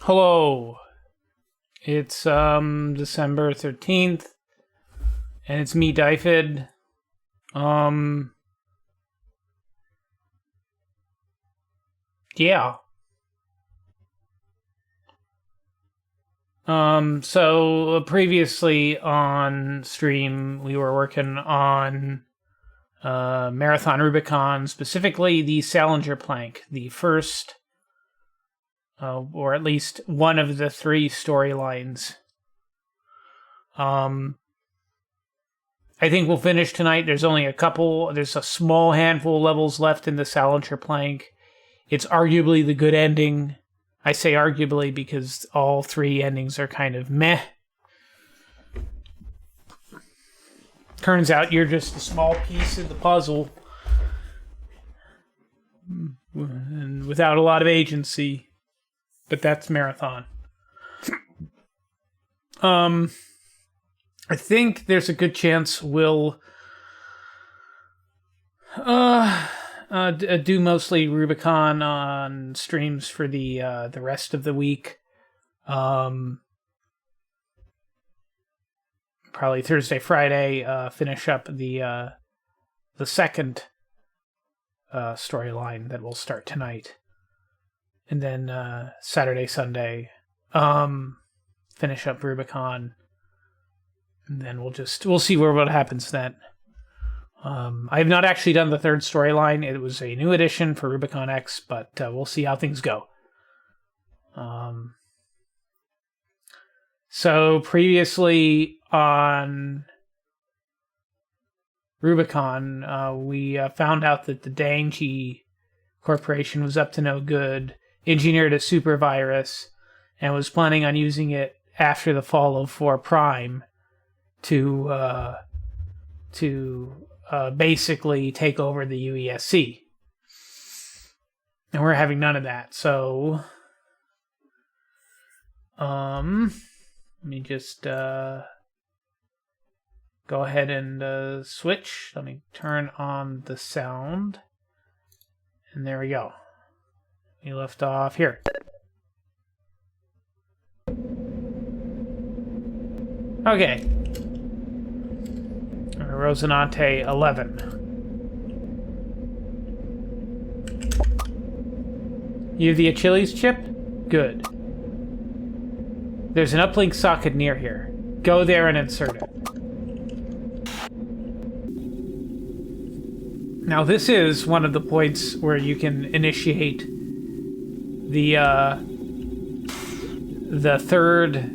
Hello. It's December 13th and it's me, Dyfid. Yeah. So previously on stream we were working on Marathon Rubicon, specifically the Salinger plank, the first or at least one of the three storylines. I think we'll finish tonight. There's a small handful of levels left in the Salinger plank. It's arguably the good ending. I say arguably because all three endings are kind of meh. Turns out you're just a small piece of the puzzle and without a lot of agency. But that's Marathon. I think there's a good chance we'll do mostly Rubicon on streams for the rest of the week. Probably Thursday, Friday. Finish up the second storyline that will start tonight. And then Saturday, Sunday, finish up Rubicon, and then we'll see what happens then. I have not actually done the third storyline. It was a new edition for Rubicon X, but we'll see how things go. So previously on Rubicon, we found out that the Danji Corporation was up to no good, engineered a super virus, and was planning on using it after the fall of Pfhor Prime to basically take over the UESC. And we're having none of that, so let me just go ahead and switch. Let me turn on the sound. And there we go. We left off here. Okay. Rosinante 11. You have the Achilles chip? Good. There's an uplink socket near here. Go there and insert it. Now this is one of the points where you can initiate the third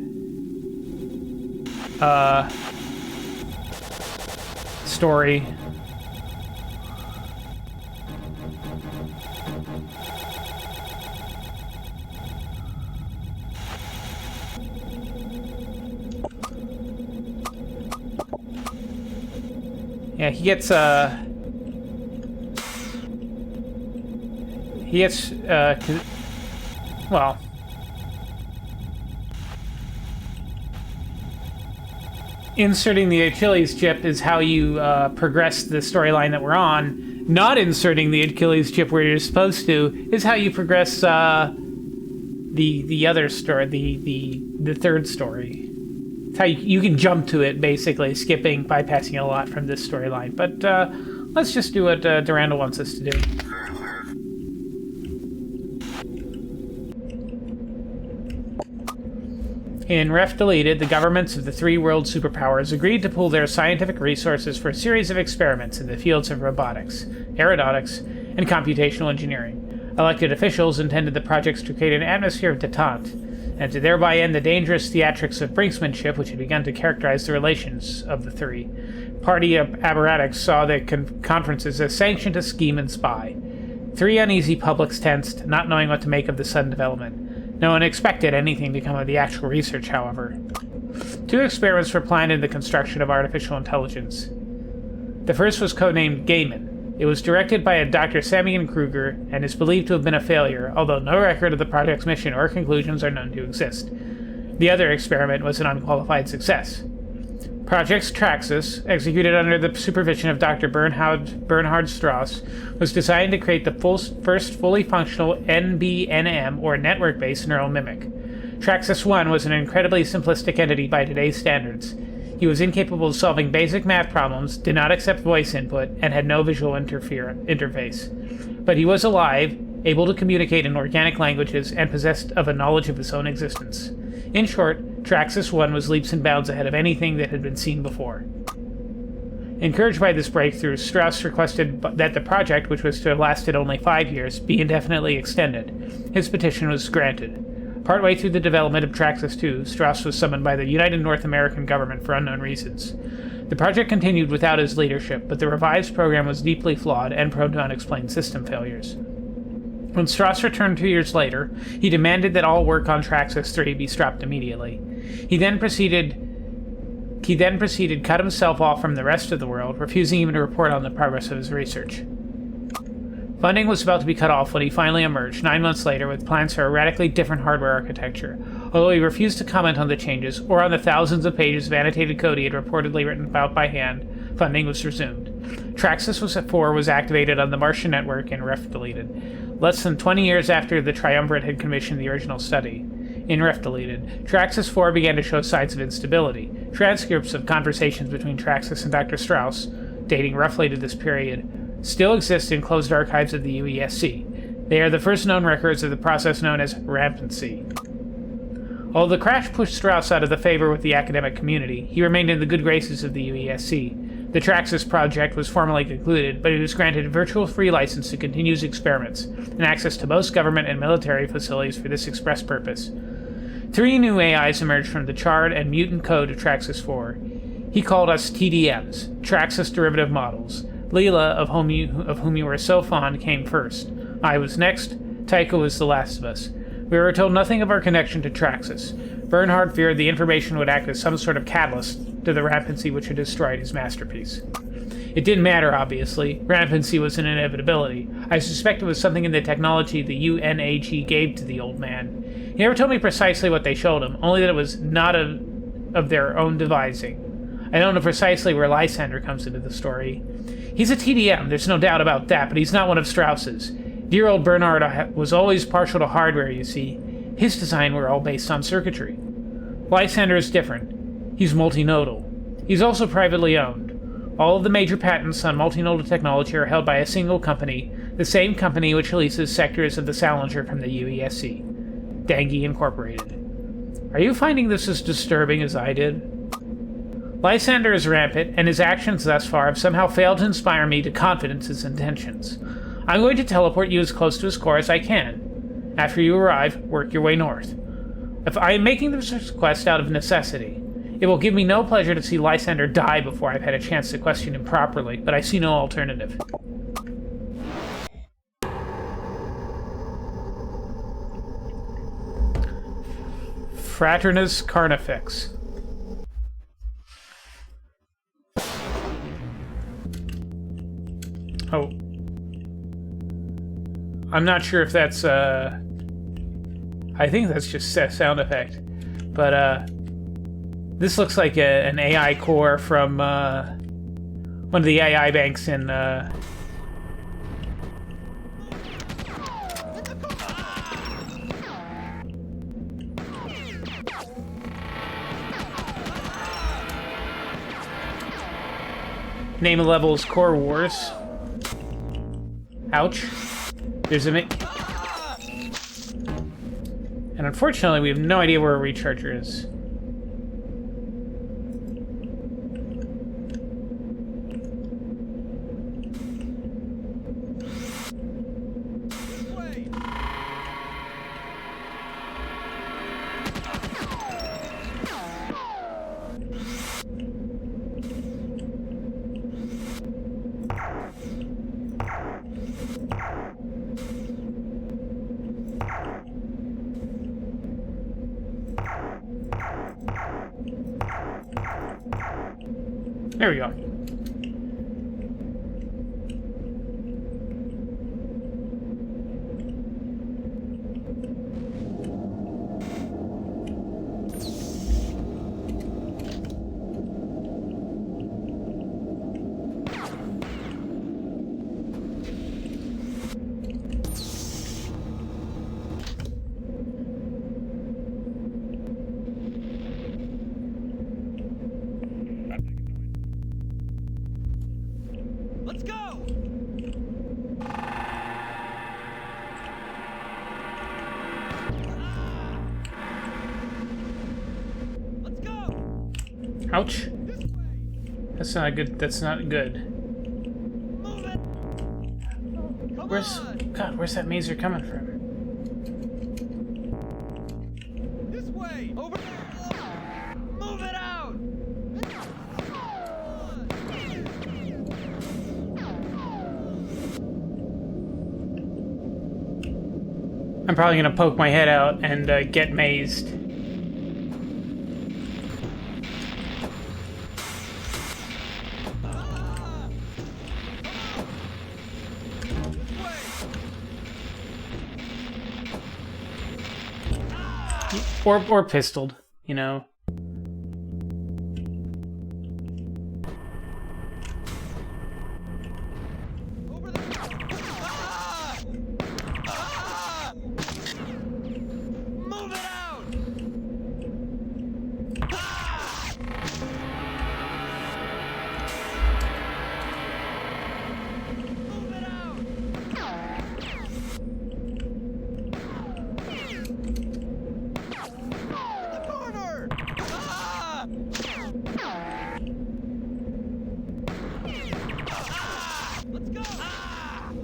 story. Yeah, he gets well, inserting the Achilles chip is how you progress the storyline that we're on. Not inserting the Achilles chip where you're supposed to is how you progress the other story, the third story. It's how you can jump to it, basically, bypassing a lot from this storyline. But let's just do what Durandal wants us to do. In Ref Deleted, the governments of the three world superpowers agreed to pool their scientific resources for a series of experiments in the fields of robotics, aeronautics, and computational engineering. Elected officials intended the projects to create an atmosphere of detente, and to thereby end the dangerous theatrics of brinksmanship which had begun to characterize the relations of the three. Party apparatchiks saw the conferences as sanctioned to scheme and spy. Three uneasy publics tensed, not knowing what to make of the sudden development. No one expected anything to come of the actual research, however. Two experiments were planned in the construction of artificial intelligence. The first was codenamed Gaiman. It was directed by a Dr. Samian Kruger and is believed to have been a failure, although no record of the project's mission or conclusions are known to exist. The other experiment was an unqualified success. Project Traxxas, executed under the supervision of Dr. Bernhard Strauss, was designed to create the first fully functional NBNM, or network-based neural mimic. Traxxas 1 was an incredibly simplistic entity by today's standards. He was incapable of solving basic math problems, did not accept voice input, and had no visual interface. But he was alive, able to communicate in organic languages, and possessed of a knowledge of his own existence. In short, Traxxas 1 was leaps and bounds ahead of anything that had been seen before. Encouraged by this breakthrough, Strauss requested that the project, which was to have lasted only 5 years, be indefinitely extended. His petition was granted. Partway through the development of Traxxas 2, Strauss was summoned by the United North American government for unknown reasons. The project continued without his leadership, but the revised program was deeply flawed and prone to unexplained system failures. When Strauss returned 2 years later, he demanded that all work on Traxxas 3 be stopped immediately. He then proceeded cut himself off from the rest of the world, refusing even to report on the progress of his research. Funding was about to be cut off when he finally emerged 9 months later with plans for a radically different hardware architecture. Although he refused to comment on the changes or on the thousands of pages of annotated code he had reportedly written about by hand, funding was resumed. Traxxas 4 was activated on the Martian network and ref-deleted. Less than 20 years after the Triumvirate had commissioned the original study. In ref-deleted, Traxxas 4 began to show signs of instability. Transcripts of conversations between Traxxas and Dr. Strauss, dating roughly to this period, still exist in closed archives of the UESC. They are the first known records of the process known as rampancy. Although the crash pushed Strauss out of the favor with the academic community, he remained in the good graces of the UESC. The Traxxas project was formally concluded, but he was granted a virtual free license to continue his experiments, and access to most government and military facilities for this express purpose. 3 new AIs emerged from the charred and mutant code of Traxxas 4. He called us TDMs, Traxxas Derivative Models. Leela, of whom you were so fond, came first. I was next. Tycho was the last of us. We were told nothing of our connection to Traxxas. Bernhard feared the information would act as some sort of catalyst to the rampancy which had destroyed his masterpiece. It didn't matter, obviously. Rampancy was an inevitability. I suspect it was something in the technology the UNAG gave to the old man. He never told me precisely what they showed him, only that it was not of their own devising. I don't know precisely where Lysander comes into the story. He's a TDM, there's no doubt about that, but he's not one of Strauss's. Dear old Bernhard was always partial to hardware, you see. His design were all based on circuitry. Lysander is different. He's multinodal. He's also privately owned. All of the major patents on multinodal technology are held by a single company, the same company which leases sectors of the Salinger from the UESC. Dangy Incorporated. Are you finding this as disturbing as I did? Lysander is rampant, and his actions thus far have somehow failed to inspire me to confidence in his intentions. I'm going to teleport you as close to his core as I can. After you arrive, work your way north. If I am making this request out of necessity, it will give me no pleasure to see Lysander die before I've had a chance to question him properly, but I see no alternative. Fraternus Carnifex. Oh. I'm not sure if that's, I think that's just a sound effect. But, this looks like an AI core from, one of the AI banks in, Name of the level is Core Wars. Ouch. There's a and unfortunately, we have no idea where a recharger is. There we go. Ouch. That's not good. That's not good. Where's that mazer coming from? This way! Over there! Move it out! I'm probably gonna poke my head out and get mazed. Or pistoled, you know. Over there! Ah! Ah! Move it out! Ah! Move it out! The corner! Ah! Ah! Let's go! Ah! Ah!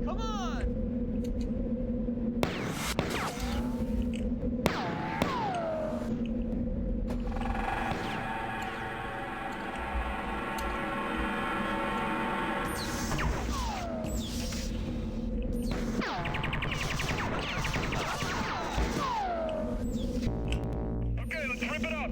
Come on! Okay, let's rip it up!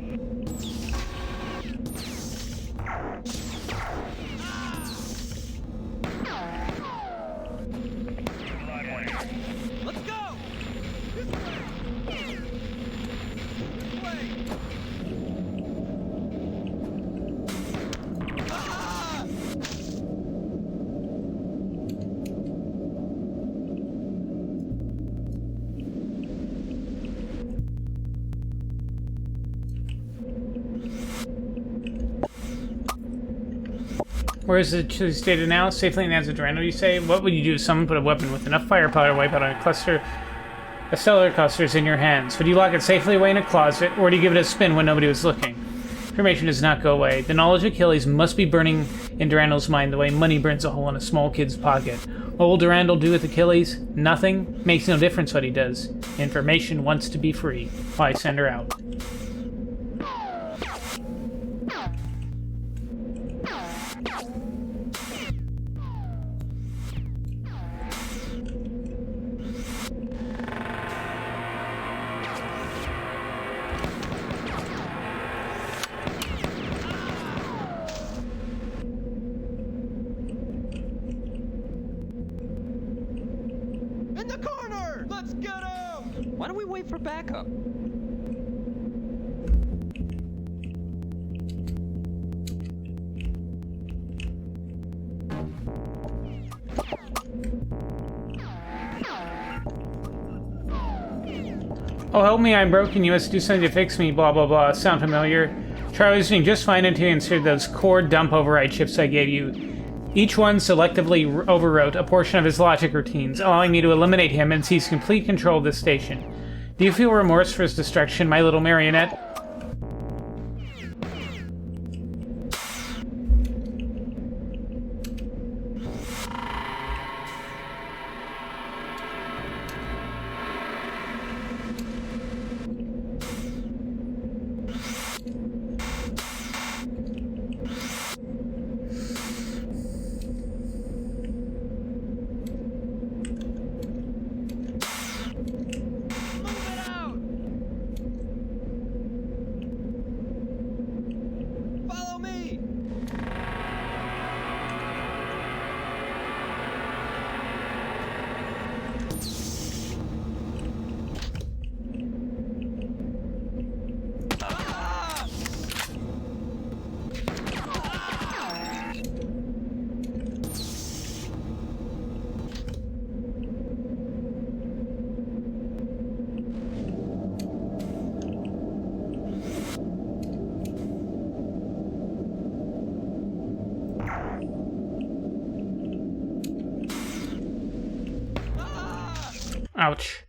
Let's go! This way! This way! Ah! Where is the stated now? Safely in the hands of Durandal, you say? What would you do if someone put a weapon with enough firepower to wipe out a stellar clusters in your hands? Would you lock it safely away in a closet, or do you give it a spin when nobody was looking? Information does not go away. The knowledge of Achilles must be burning in Durandal's mind the way money burns a hole in a small kid's pocket. What will Durandal do with Achilles? Nothing. Makes no difference what he does. Information wants to be free. Why send her out? In the corner! Let's get him! Why don't we wait for backup? Oh, help me, I'm broken. You must do something to fix me. Blah, blah, blah. Sound familiar? Charlie was doing just fine until you inserted those core dump override chips I gave you. Each one selectively overwrote a portion of his logic routines, allowing me to eliminate him and seize complete control of this station. Do you feel remorse for his destruction, my little marionette? Move it out! Ouch.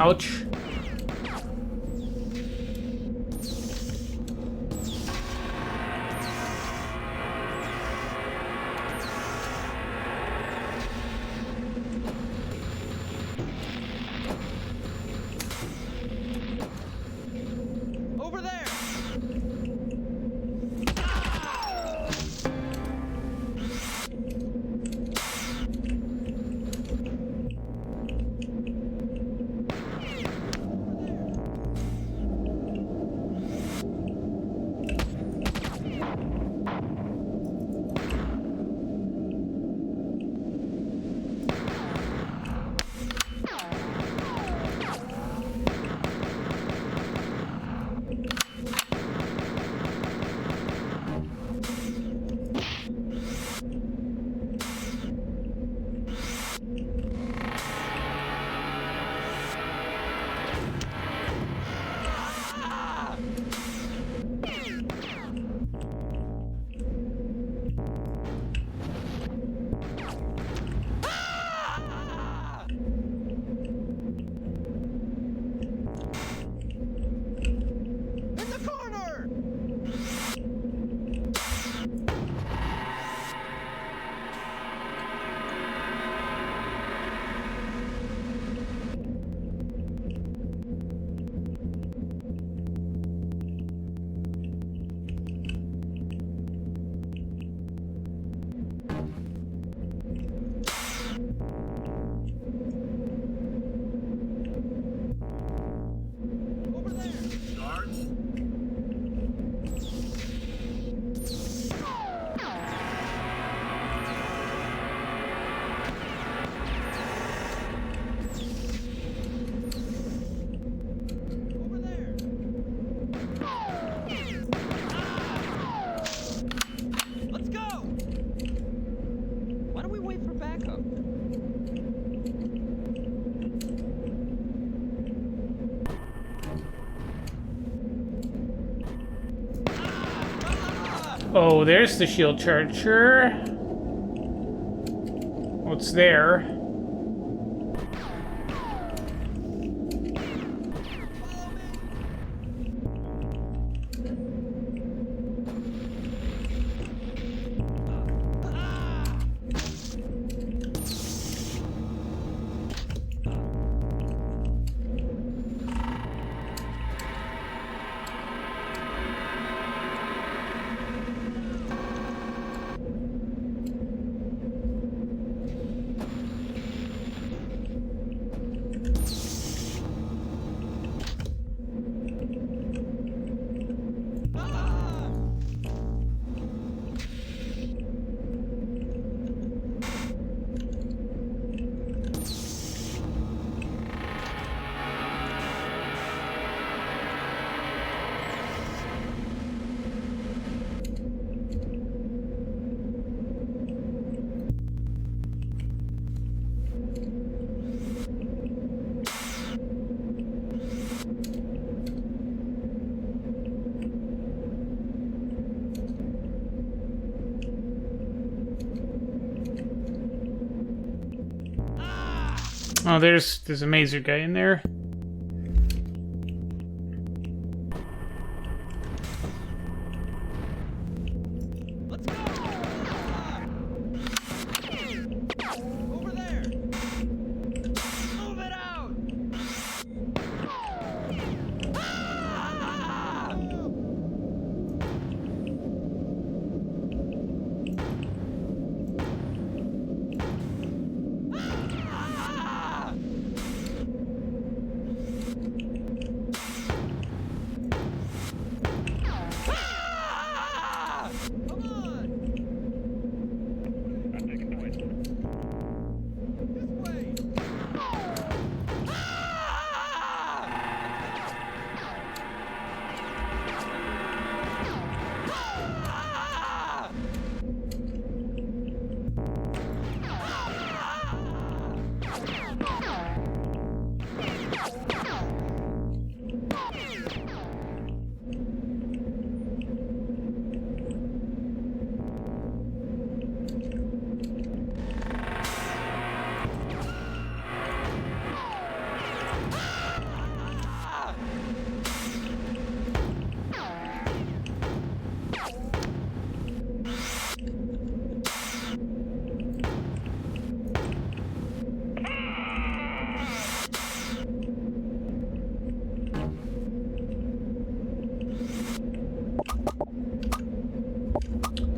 Ouch. Over there! Oh, there's the shield charger. What's there? Oh, there's a mazer guy in there.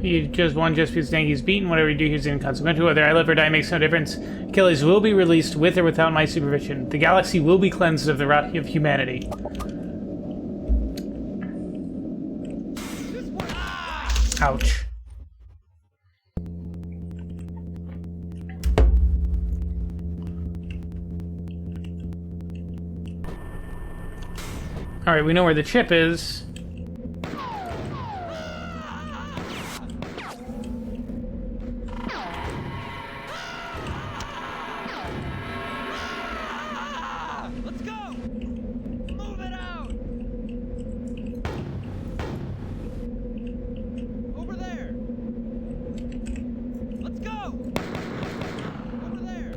He just won just because Dengi's beaten. Whatever you do, he's inconsequential. Whether I live or die makes no difference. Achilles will be released with or without my supervision. The galaxy will be cleansed of the rot of humanity. Ouch. Alright, we know where the chip is. Let's go! Move it out! Over there! Let's go! Over there!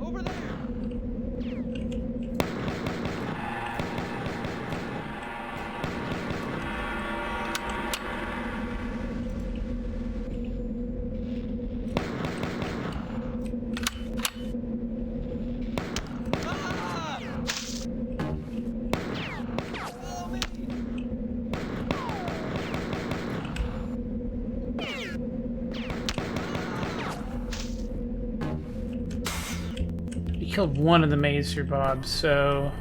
Over there! Ah! Follow me! He killed one of the Mazer Bobs, so...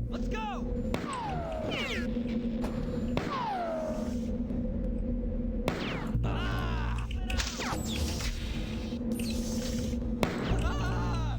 Let's go! Ah! Ah! Ah!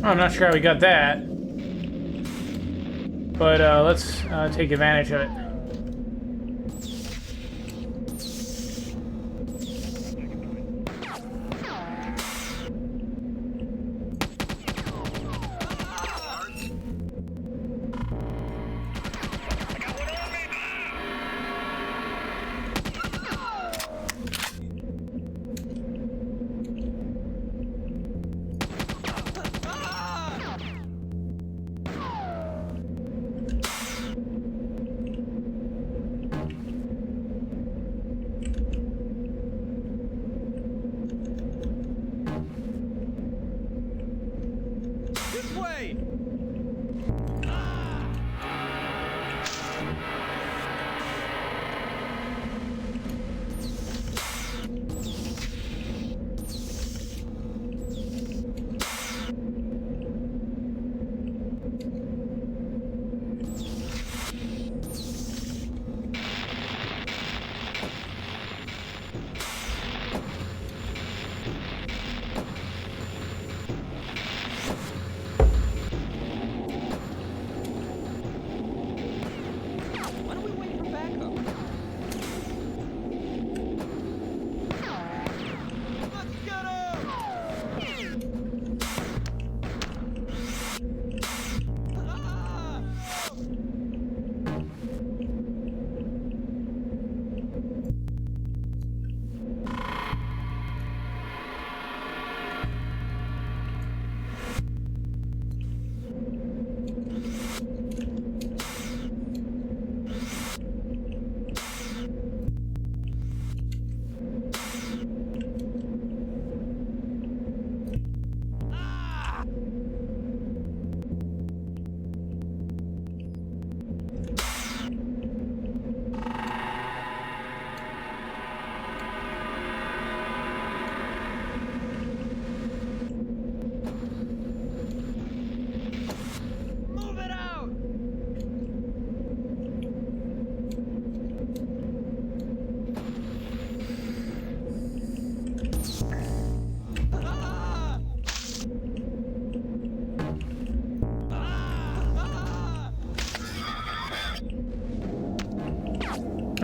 I'm not sure how we got that. But let's take advantage of it.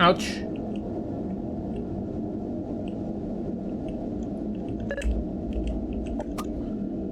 Ouch.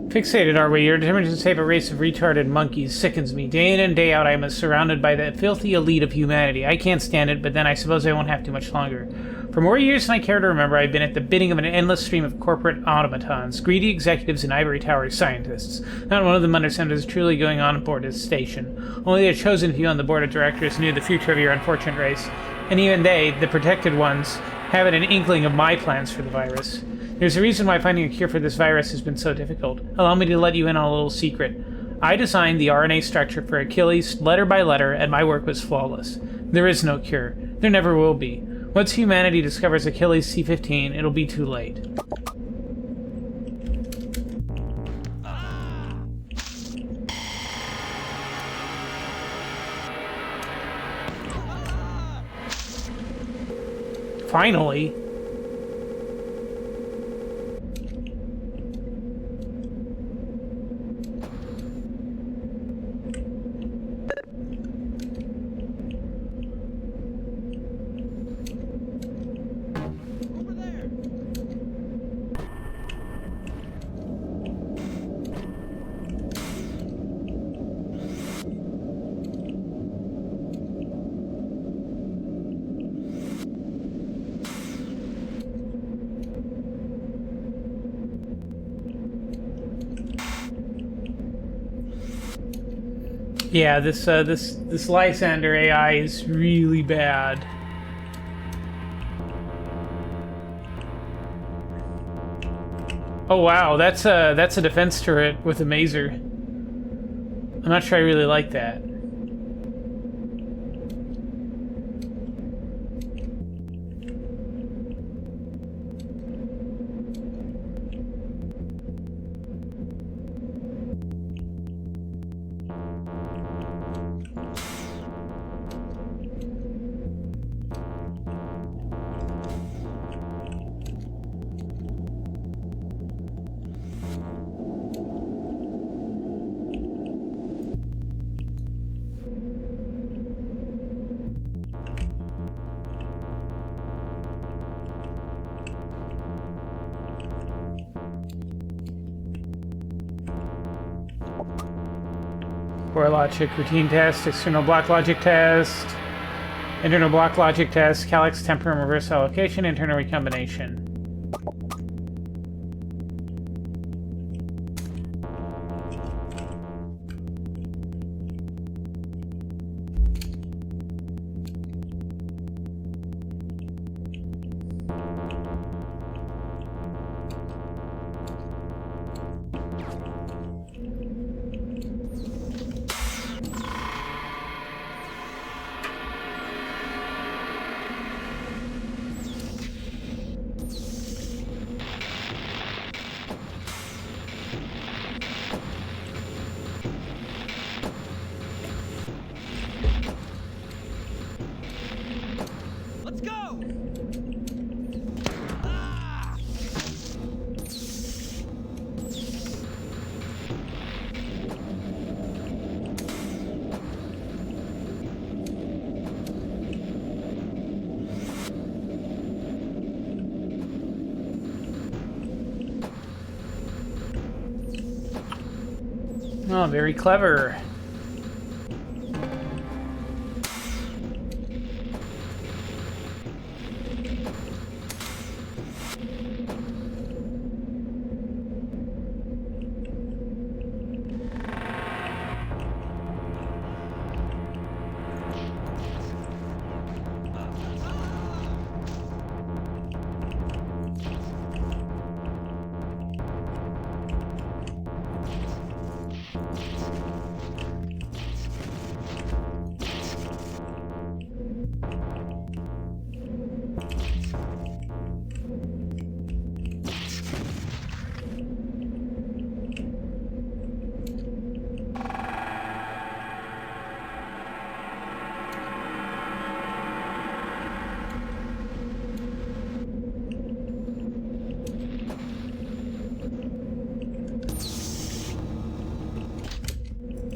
Fixated are we? You're determined to save a race of retarded monkeys. Sickens me. Day in and day out, I am surrounded by the filthy elite of humanity. I can't stand it, but then I suppose I won't have too much longer. For more years than I care to remember, I've been at the bidding of an endless stream of corporate automatons, greedy executives and ivory tower scientists. Not one of them understands what is truly going on aboard this station. Only a chosen few on the board of directors knew the future of your unfortunate race. And even they, the protected ones, haven't an inkling of my plans for the virus. There's a reason why finding a cure for this virus has been so difficult. Allow me to let you in on a little secret. I designed the RNA structure for Achilles letter by letter, and my work was flawless. There is no cure. There never will be. Once humanity discovers Achilles C-15, it'll be too late. Finally. Yeah, this Lysander AI is really bad. Oh wow, that's a defense turret with a mazer. I'm not sure I really like that. Core logic, routine test, external block logic test, internal block logic test, calyx, temper, and reverse allocation, internal recombination. Oh, very clever.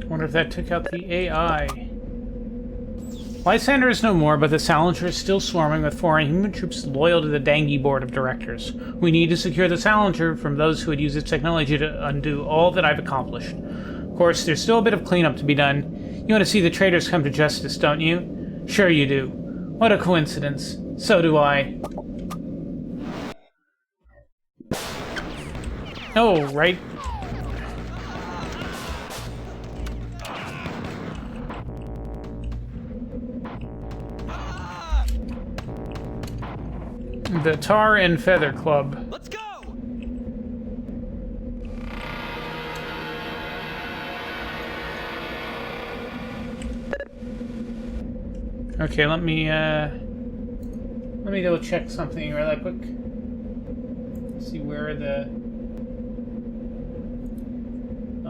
Wonder if that took out the AI. Lysander is no more, but the Salinger is still swarming with foreign human troops loyal to the Dangi board of directors. We need to secure the Salinger from those who would use its technology to undo all that I've accomplished. Of course, there's still a bit of cleanup to be done. You want to see the traitors come to justice, don't you? Sure you do. What a coincidence. So do I. Oh, right. The Tar and Feather Club. Let's go! Okay, let me go check something really quick. See where the...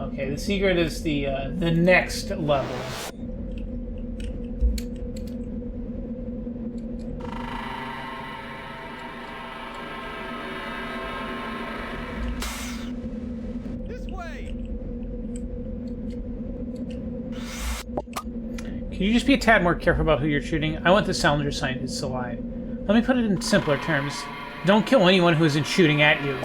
Okay, the secret is the next level. Can you just be a tad more careful about who you're shooting? I want the Salinger scientists alive. Let me put it in simpler terms. Don't kill anyone who isn't shooting at you.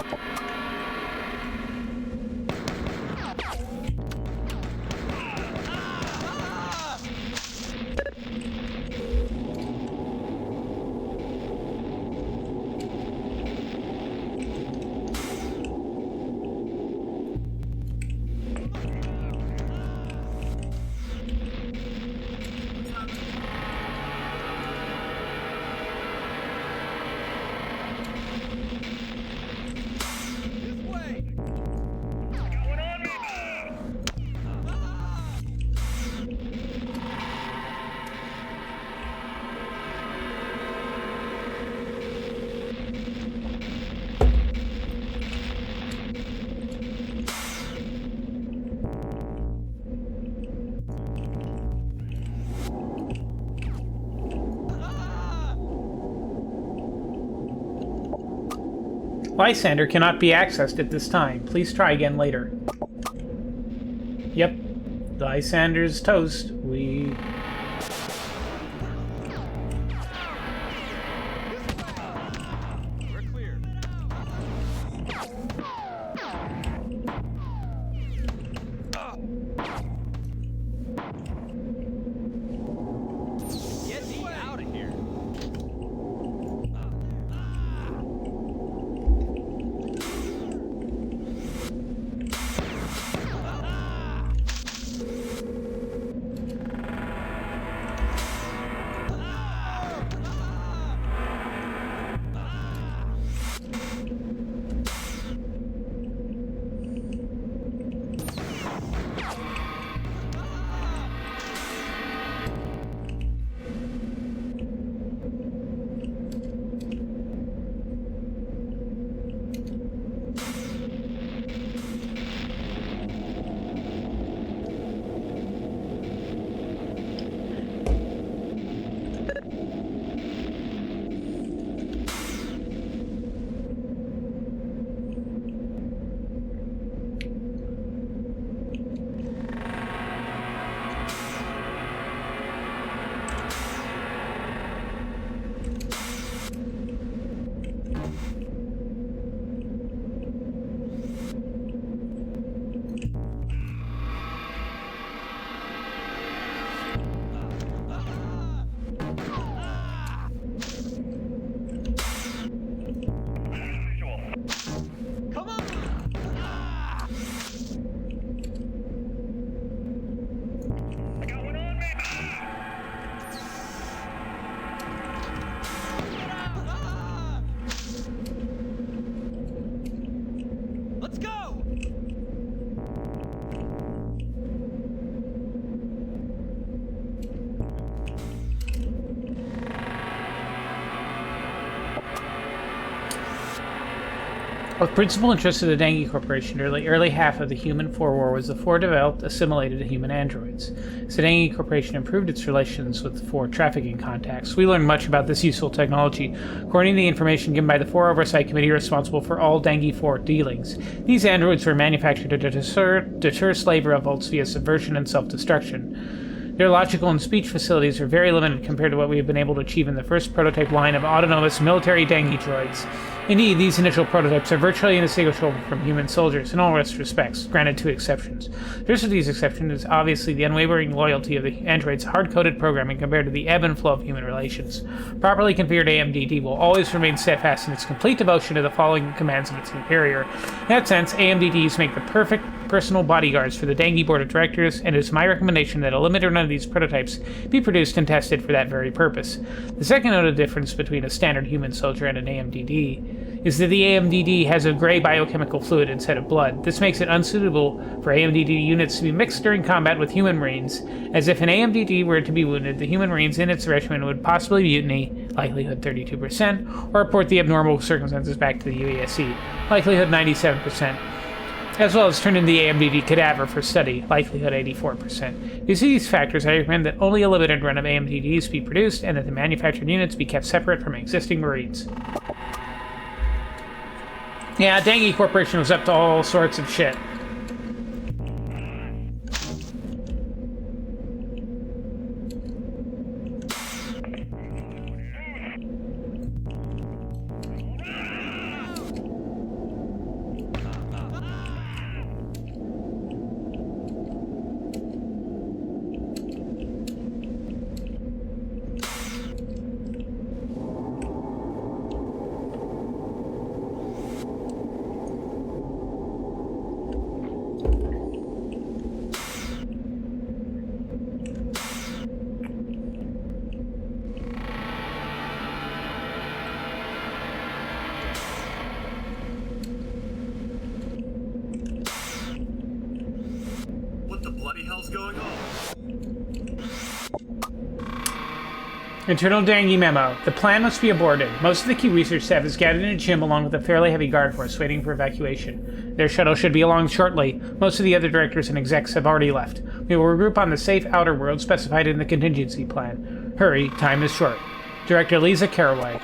Lysander cannot be accessed at this time. Please try again later. Yep. Lysander's toast. We... We're clear. Get me out of here. Of principal interest to the Dangi Corporation during the early half of the human Pfhor War was the Pfhor developed assimilated human androids. As the Dangi Corporation improved its relations with Pfhor trafficking contacts, we learned much about this useful technology. According to the information given by the Pfhor Oversight Committee responsible for all Dangi Pfhor dealings, these androids were manufactured to deter slave revolts via subversion and self-destruction. Their logical and speech facilities are very limited compared to what we have been able to achieve in the first prototype line of autonomous military dengue droids. Indeed, these initial prototypes are virtually indistinguishable from human soldiers in all respects, granted 2 exceptions. First of these exceptions is obviously the unwavering loyalty of the android's hard-coded programming compared to the ebb and flow of human relations. Properly configured AMDD will always remain steadfast in its complete devotion to the following commands of its superior. In that sense, AMDDs make the perfect personal bodyguards for the dengue board of directors, and it is my recommendation that a limited run of these prototypes be produced and tested for that very purpose. The second noted difference between a standard human soldier and an AMDD is that the AMDD has a gray biochemical fluid instead of blood. This makes it unsuitable for AMDD units to be mixed during combat with human Marines, as if an AMDD were to be wounded, the human Marines in its regiment would possibly mutiny, likelihood 32%, or report the abnormal circumstances back to the UASC, likelihood 97%, as well as turn in the AMDD cadaver for study, likelihood 84%. Due to these factors, I recommend that only a limited run of AMDDs be produced and that the manufactured units be kept separate from existing Marines. Yeah, Dengue Corporation was up to all sorts of shit. Going on? Internal Dengue memo. The plan must be aborted. Most of the key research staff is gathered in a gym along with a fairly heavy guard force waiting for evacuation. Their shuttle should be along shortly. Most of the other directors and execs have already left. We will regroup on the safe outer world specified in the contingency plan. Hurry, time is short. Director Lisa Caraway.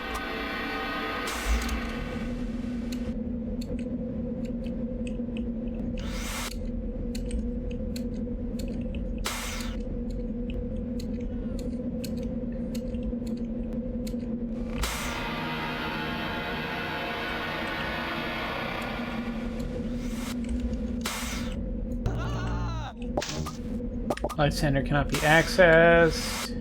Light center cannot be accessed.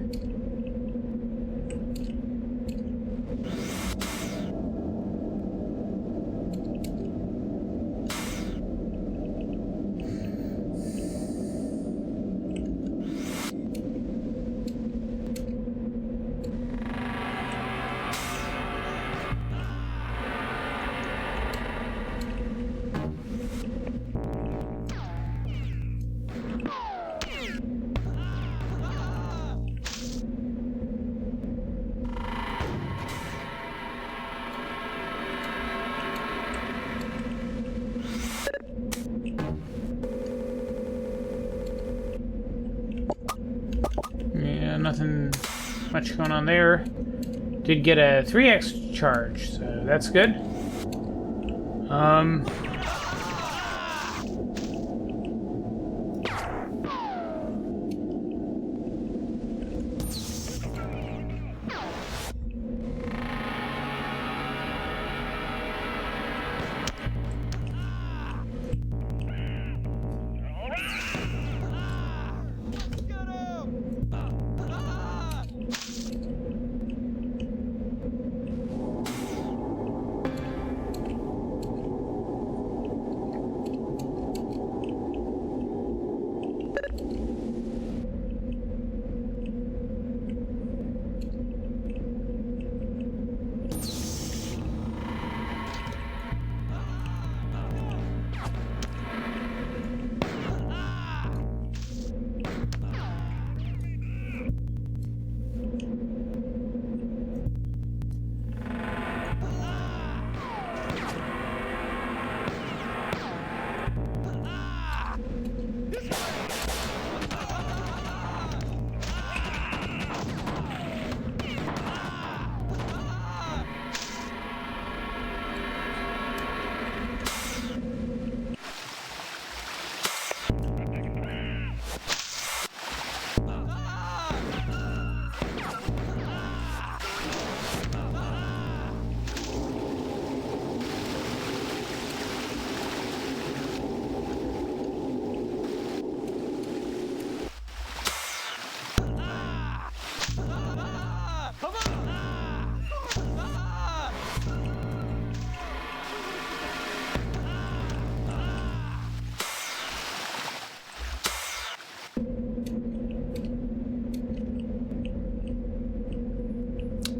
Nothing much going on there. Did get a 3x charge, so that's good.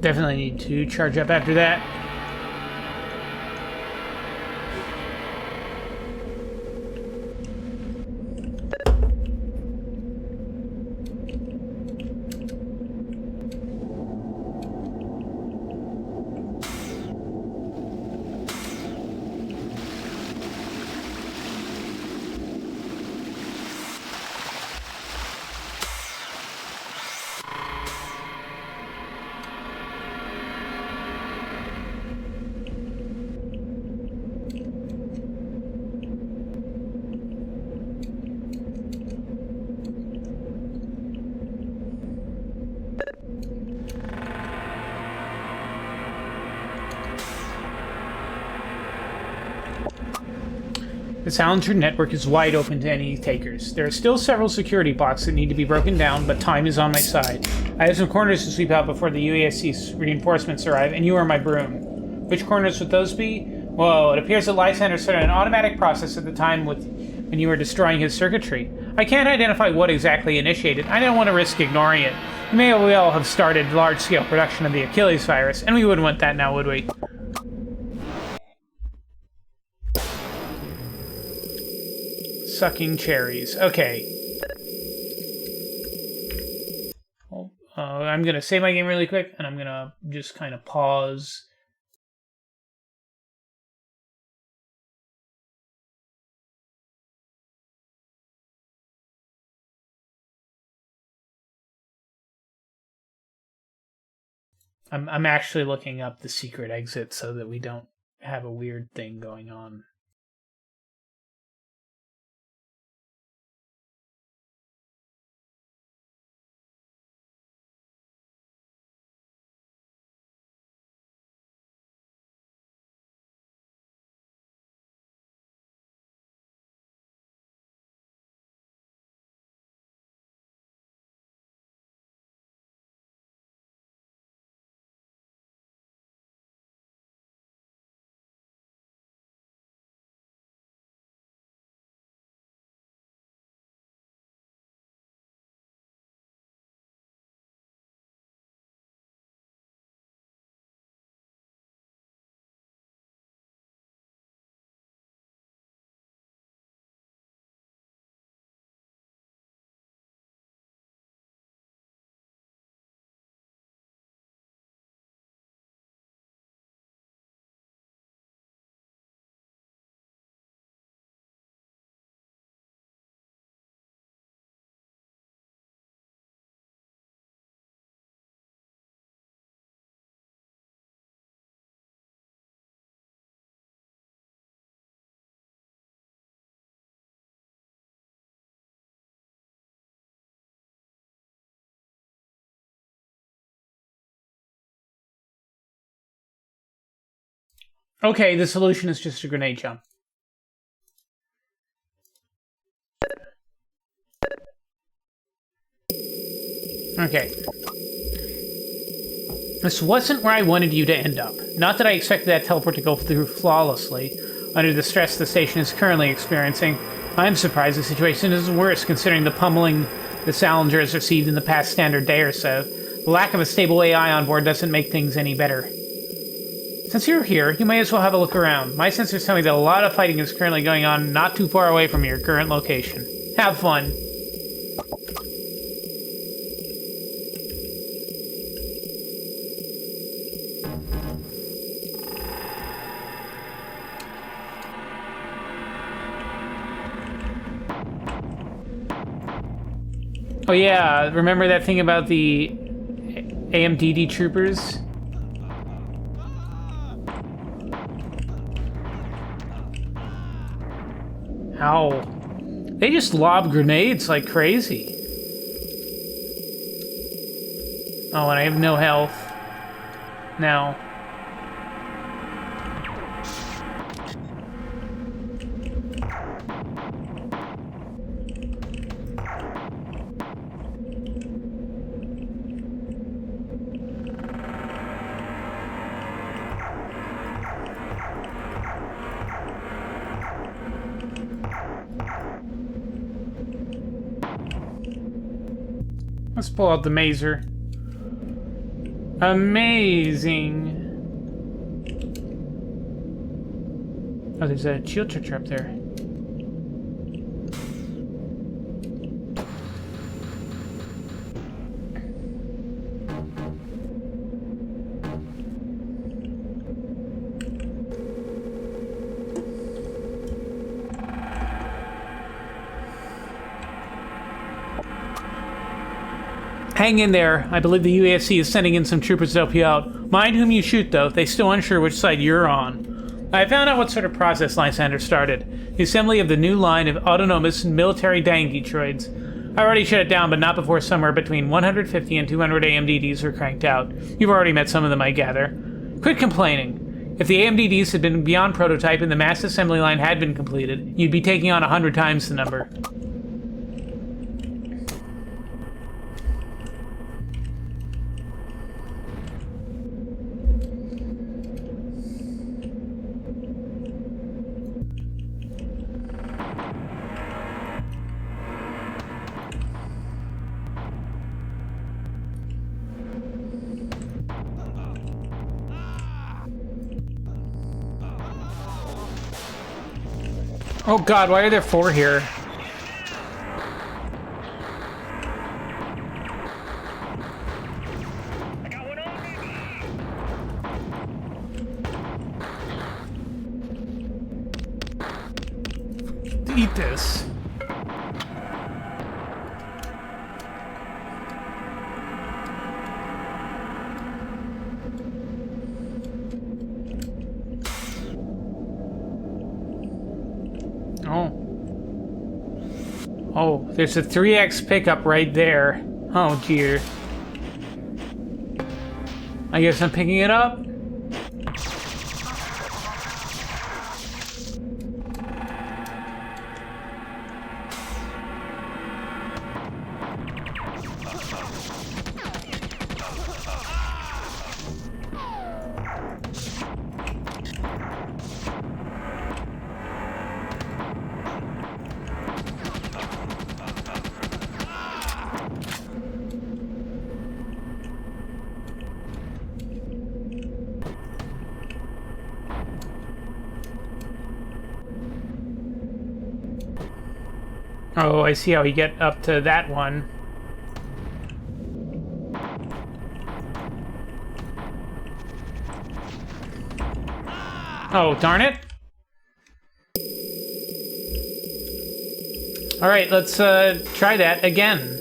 Definitely need to charge up after that. The Challenger network is wide open to any takers. There are still several security blocks that need to be broken down, but time is on my side. I have some corners to sweep out before the UASC's reinforcements arrive, and you are my broom. Which corners would those be? Well, it appears that Lysander started an automatic process at the time when you were destroying his circuitry. I can't identify what exactly initiated. I don't want to risk ignoring it. We may well have started large-scale production of the Achilles virus, and we wouldn't want that now, would we? Sucking cherries. Okay. Well, I'm gonna save my game really quick, and I'm gonna just kind of pause. I'm actually looking up the secret exit so that we don't have a weird thing going on. Okay, the solution is just a grenade jump. Okay. This wasn't where I wanted you to end up. Not that I expected that teleport to go through flawlessly. Under the stress the station is currently experiencing, I'm surprised the situation isn't worse considering the pummeling the Challenger has received in the past standard day or so. The lack of a stable AI on board doesn't make things any better. Since you're here, you may as well have a look around. My sensors tell me that a lot of fighting is currently going on not too far away from your current location. Have fun. Oh yeah, remember that thing about the AMDD troopers? Ow. They just lob grenades like crazy. Oh, and I have no health. Now. Let's pull out the mazer. Amazing. Oh, there's a shield charger up there. Hang in there. I believe the UASC is sending in some troopers to help you out. Mind whom you shoot, though. They're still unsure which side you're on. I found out what sort of process Lysander started. The assembly of the new line of autonomous military Dangi droids. I already shut it down, but not before somewhere between 150 and 200 AMDDs were cranked out. You've already met some of them, I gather. Quit complaining. If the AMDDs had been beyond prototype and the mass assembly line had been completed, you'd be taking on 100 times the number. Oh god, why are there 4 here? I got one on me. Eat this. Oh. Oh, there's a 3X pickup right there. Oh, dear. I guess I'm picking it up. Oh, I see how he get up to that one. Oh, darn it. All right, let's try that again.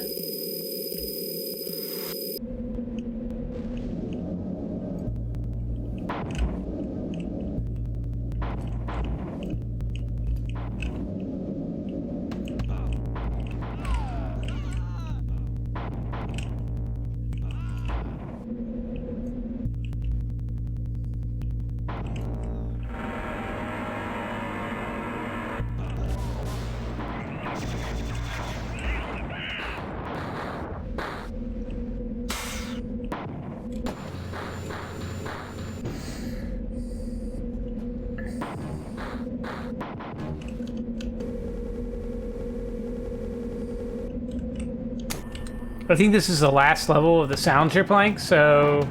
I think this is the last level of the sound trip link, so...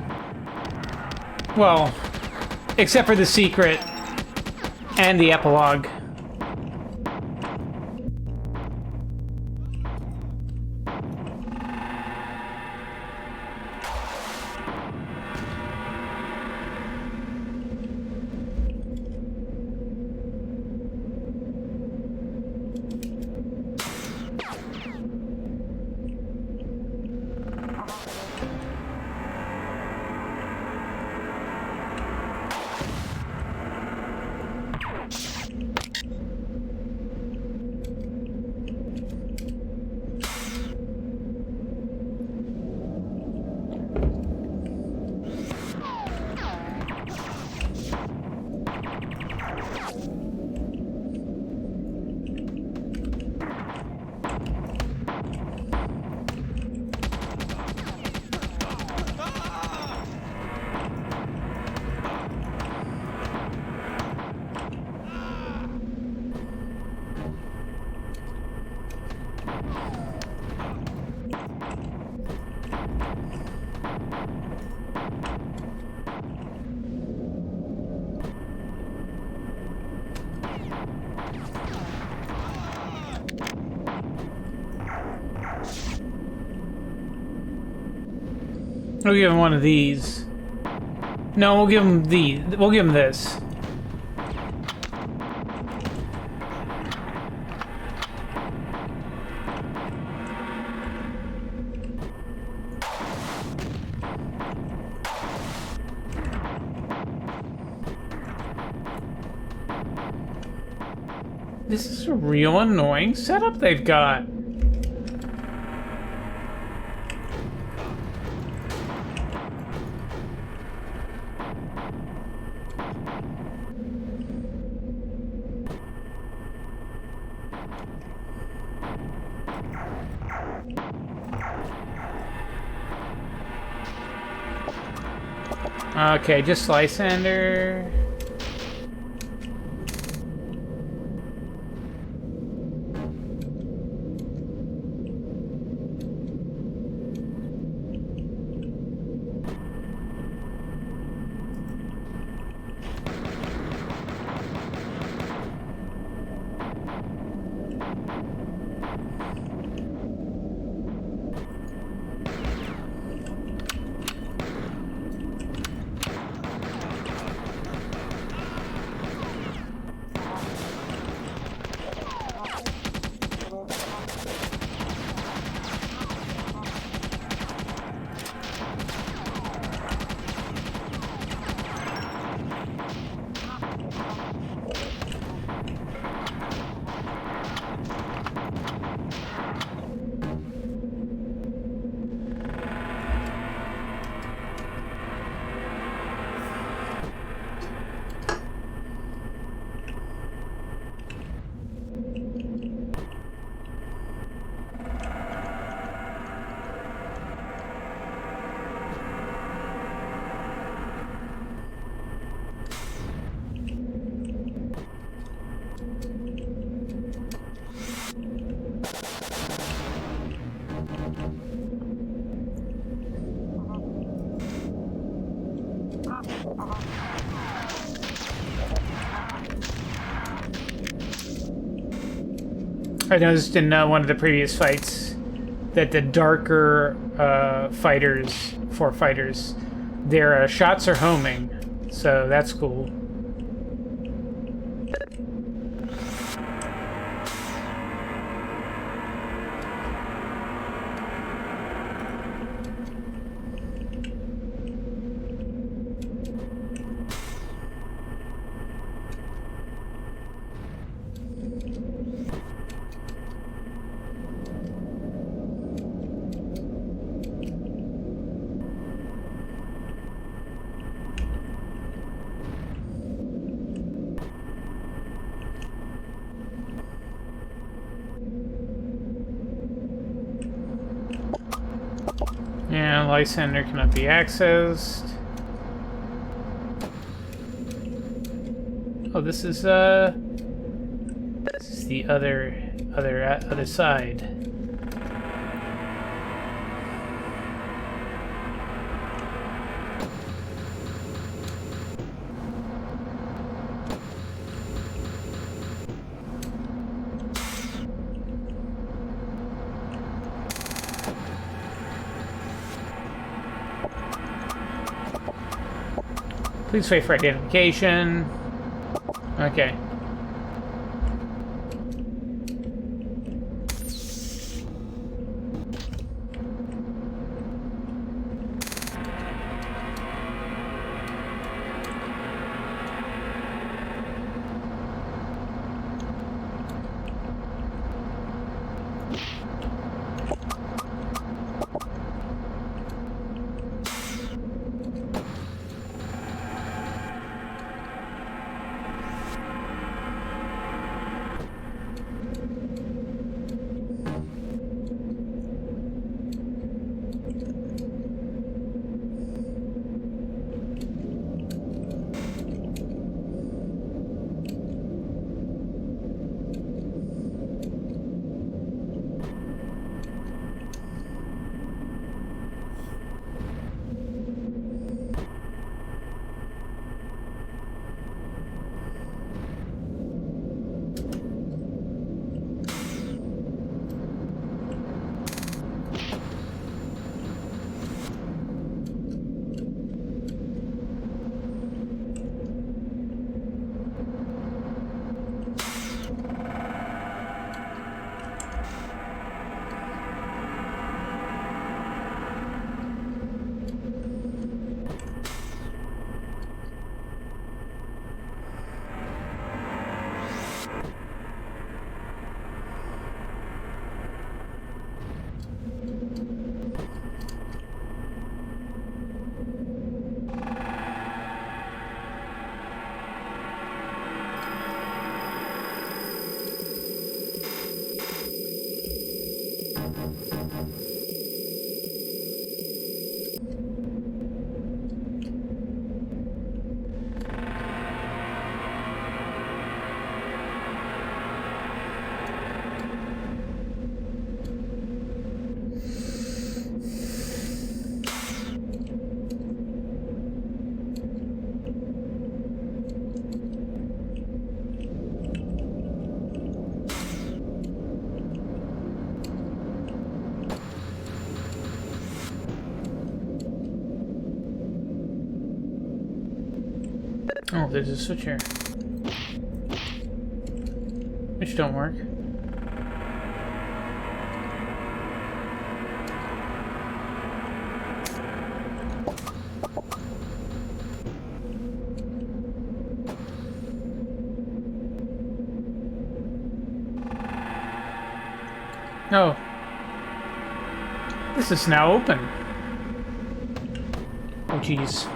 Well, except for the secret and the epilogue. We'll give him one of these. No, we'll give him these. We'll give him this. This is a real annoying setup they've got. Okay, just Lysander. I noticed in one of the previous fights that the darker Pfhor fighters, their shots are homing, so that's cool. Yeah, Lysander cannot be accessed. Oh, this is the other side. Please wait for identification. Okay. Oh, there's a switch here. Which don't work. Oh. This is now open. Oh, jeez.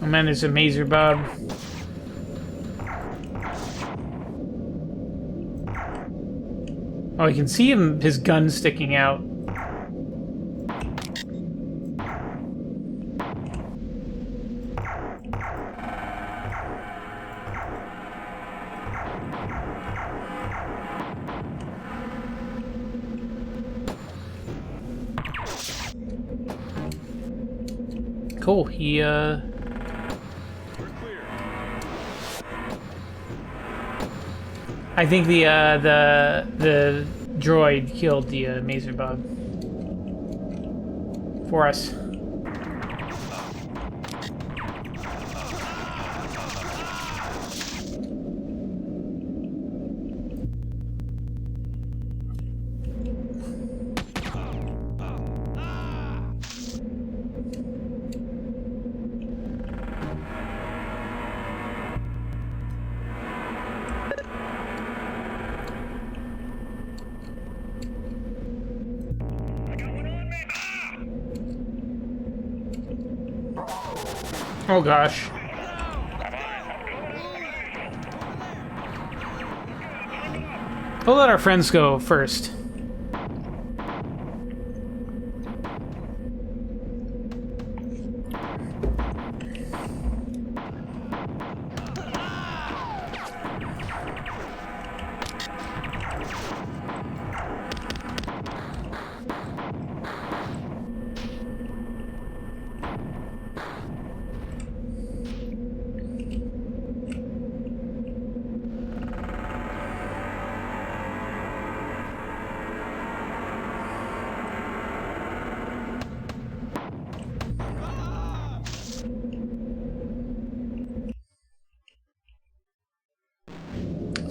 Oh man, there's a mazer bob. Oh, I can see him, his gun sticking out. Cool, he, I think the droid killed the mazer bob for us. Oh gosh. We'll let our friends go first.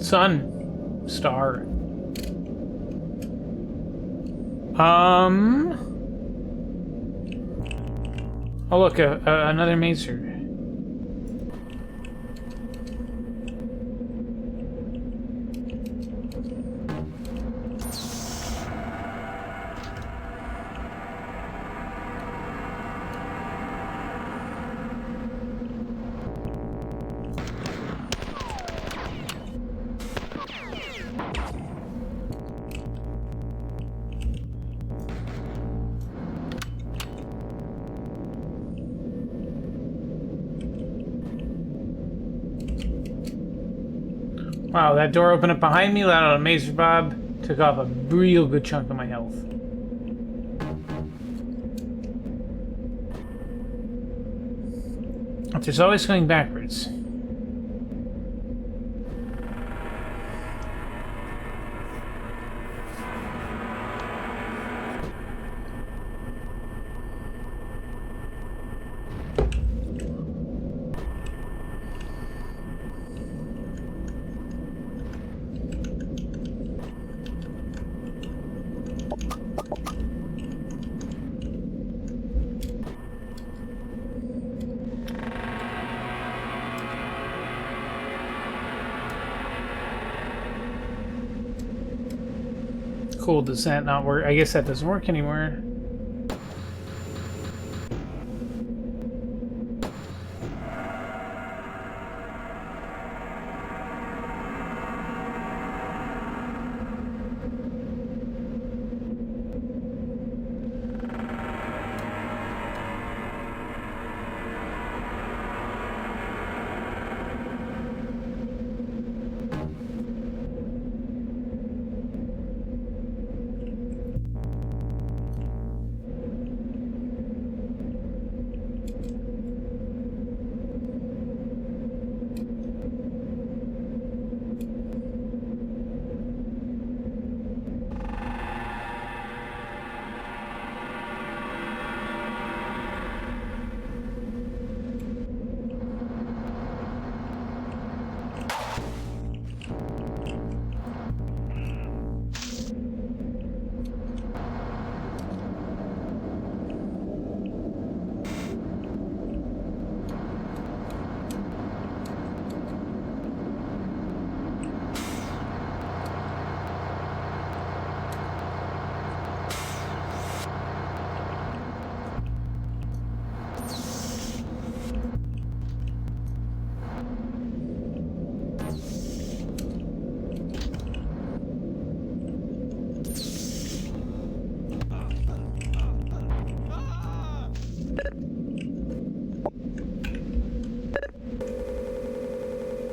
Sun. Star. Oh look, another mazer. Wow, that door opened up behind me, let out a mazer bob, took off a real good chunk of my health. But there's always going backwards. Cool, does that not work? I guess that doesn't work anymore.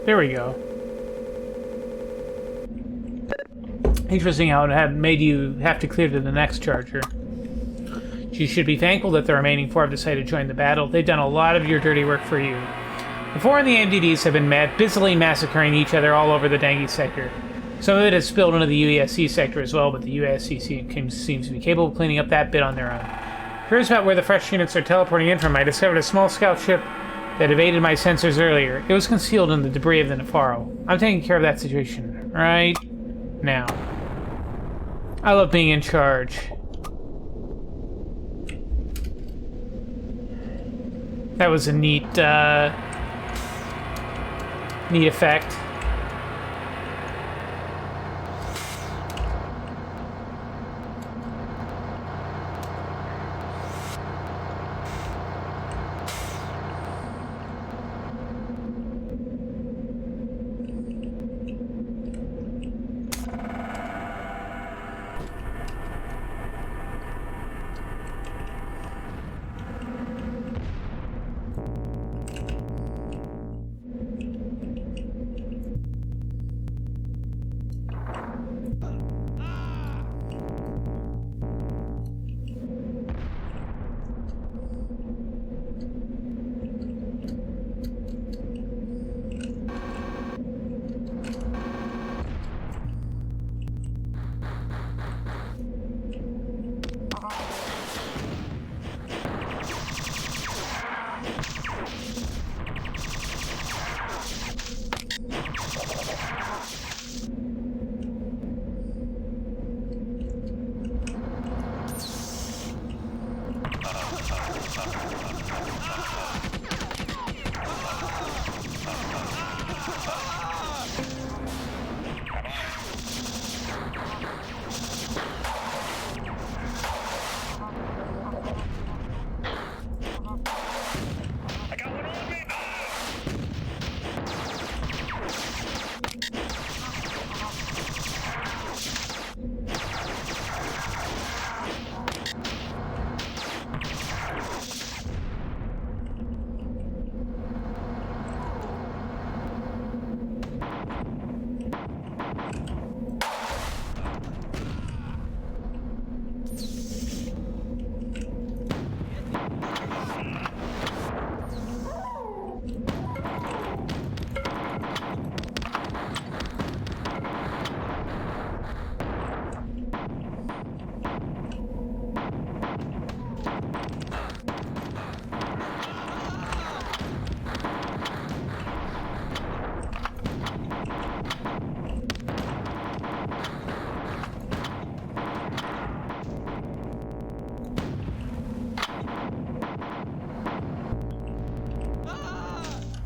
There we go. Interesting how it had made you have to clear to the next charger. You should be thankful that the remaining 4 have decided to join the battle. They've done a lot of your dirty work for you. The 4 and the MDDs have been busily massacring each other all over the Dengi sector. Some of it has spilled into the UESC sector as well, but the UESC seems to be capable of cleaning up that bit on their own. Curious about where the fresh units are teleporting in from. I discovered a small scout ship that evaded my sensors earlier. It was concealed in the debris of the Pfhor. I'm taking care of that situation right now. I love being in charge. That was a neat effect.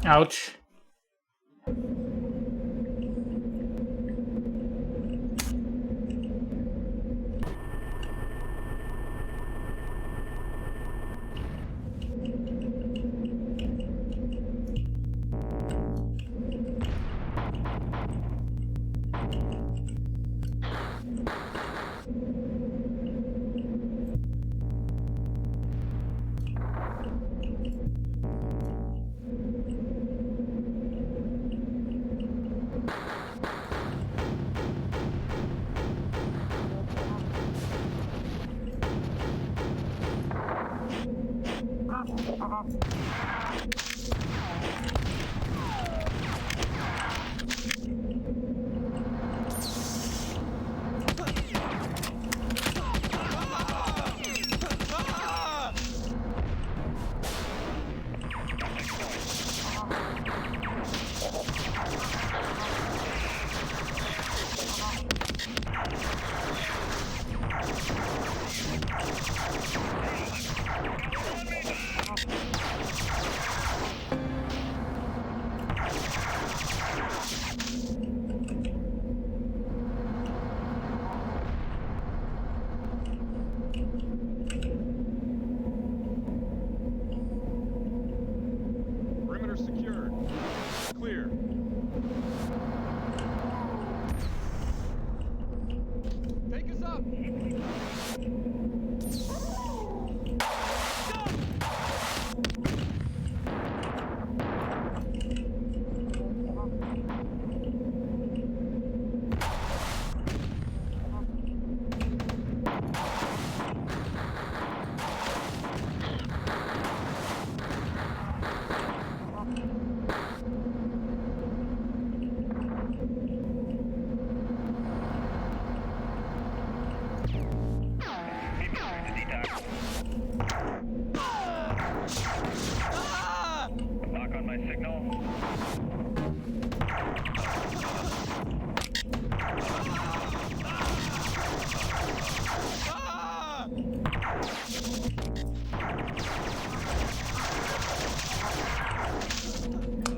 Ouch.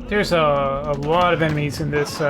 There's a lot of enemies in this.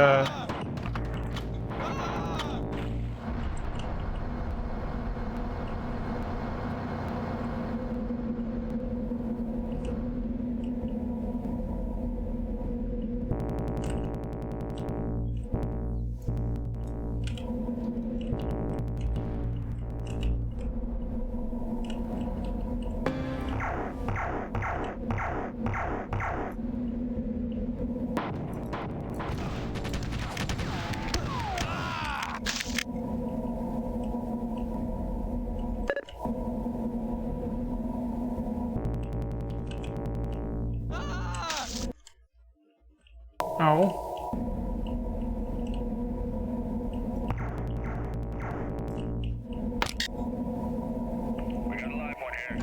Oh. We got a live one here.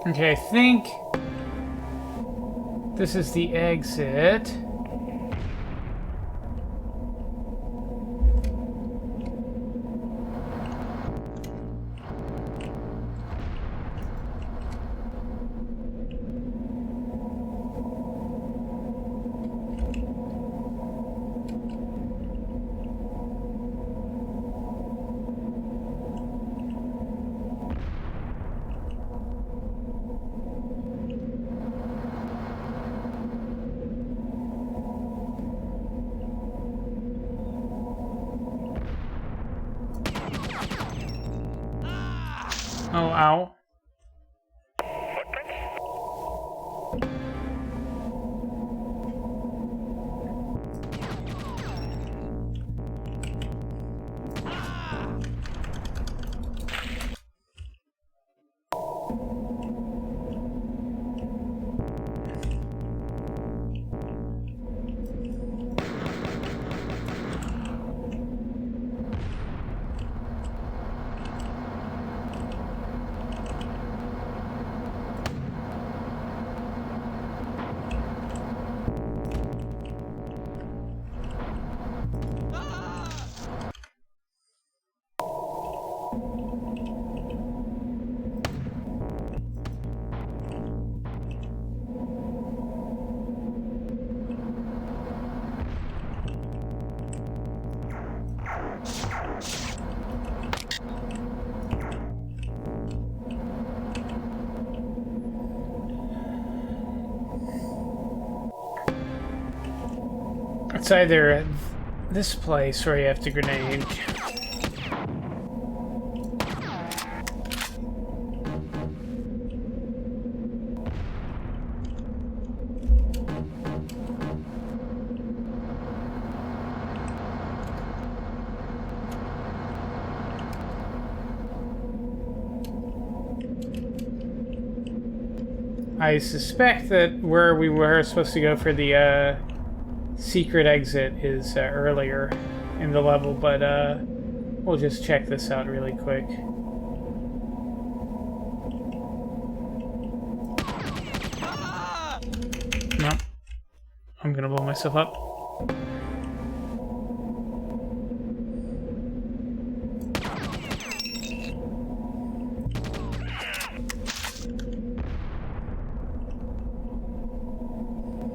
Okay, I think this is the exit. Oh, ow. It's either this place or you have to grenade. I suspect that where we were supposed to go for the secret exit is earlier in the level, but we'll just check this out really quick. Nope. I'm gonna blow myself up.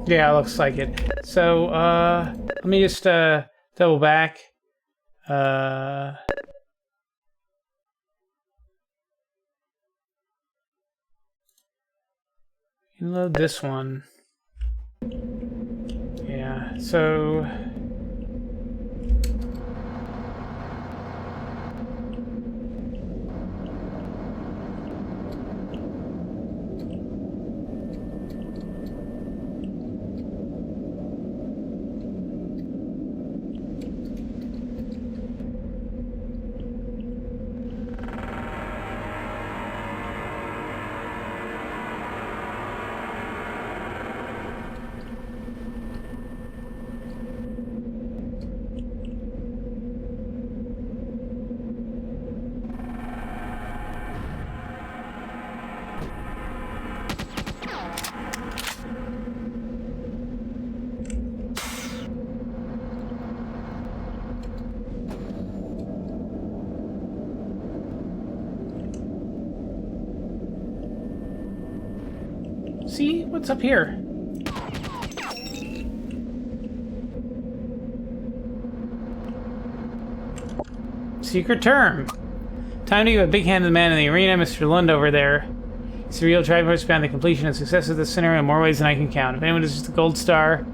Yeah, looks like it. So, let me just double back. Load this one. Yeah, so See? What's up here? Secret term. Time to give a big hand to the man in the arena, Mr. Lund over there. It's the real driving force behind the completion and success of this scenario in more ways than I can count. If anyone deserves the gold star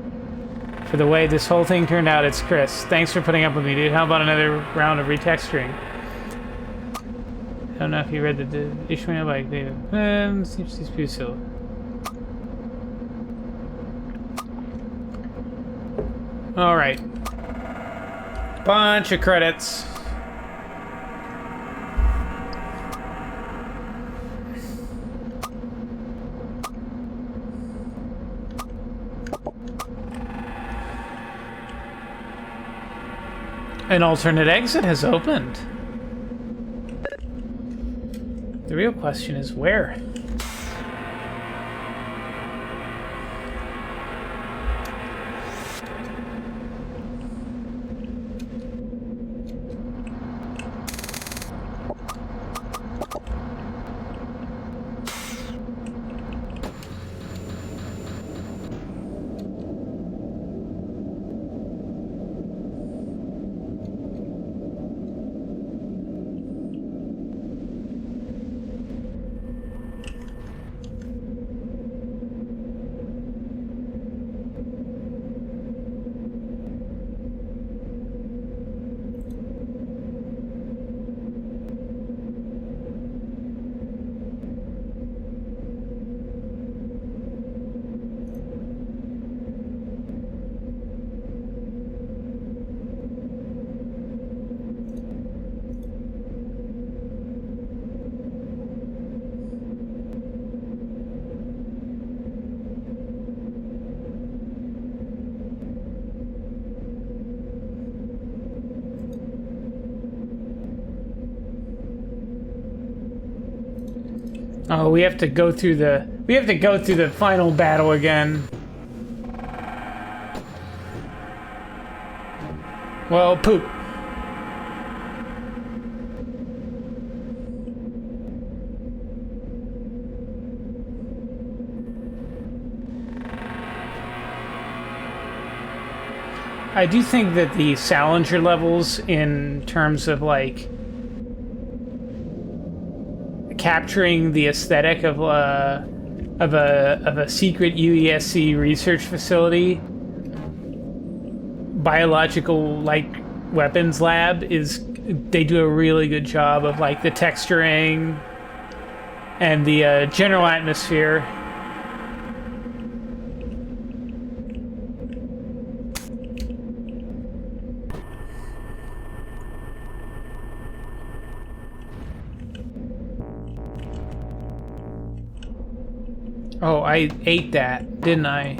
for the way this whole thing turned out, it's Chris. Thanks for putting up with me, dude. How about another round of retexturing? I don't know if you read the issue by David. Seems to be so. Alright. Bunch of credits. An alternate exit has opened. The real question is where? Oh, we have to go through the final battle again. Well, poop. I do think that the Salinger levels, in terms of like capturing the aesthetic of a secret UESC research facility, biological like weapons lab, they do a really good job of like the texturing and the general atmosphere. Oh, I ate that, didn't I?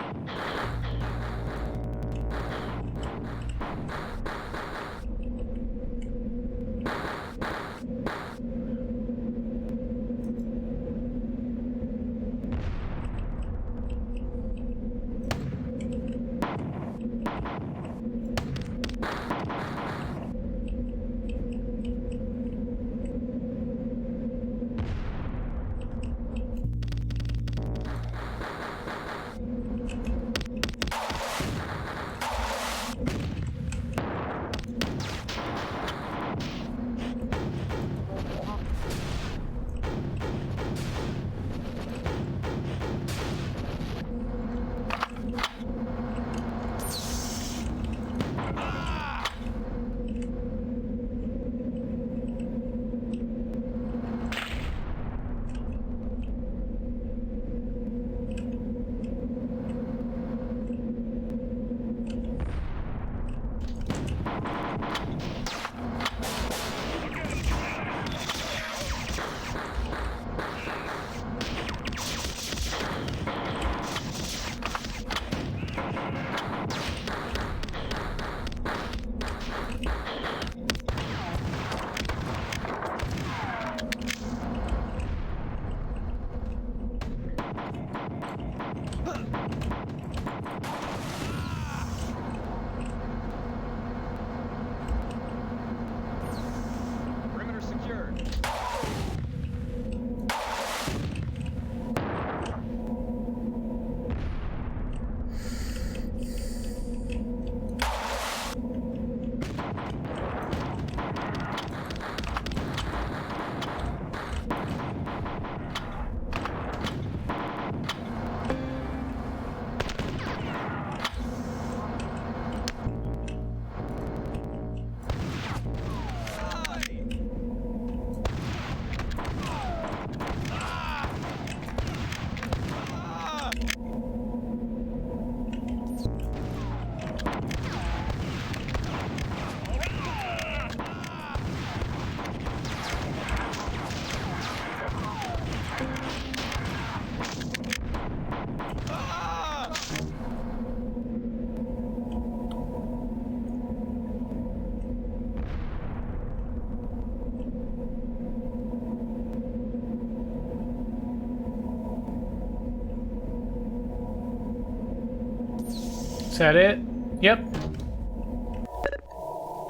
Is that it? Yep.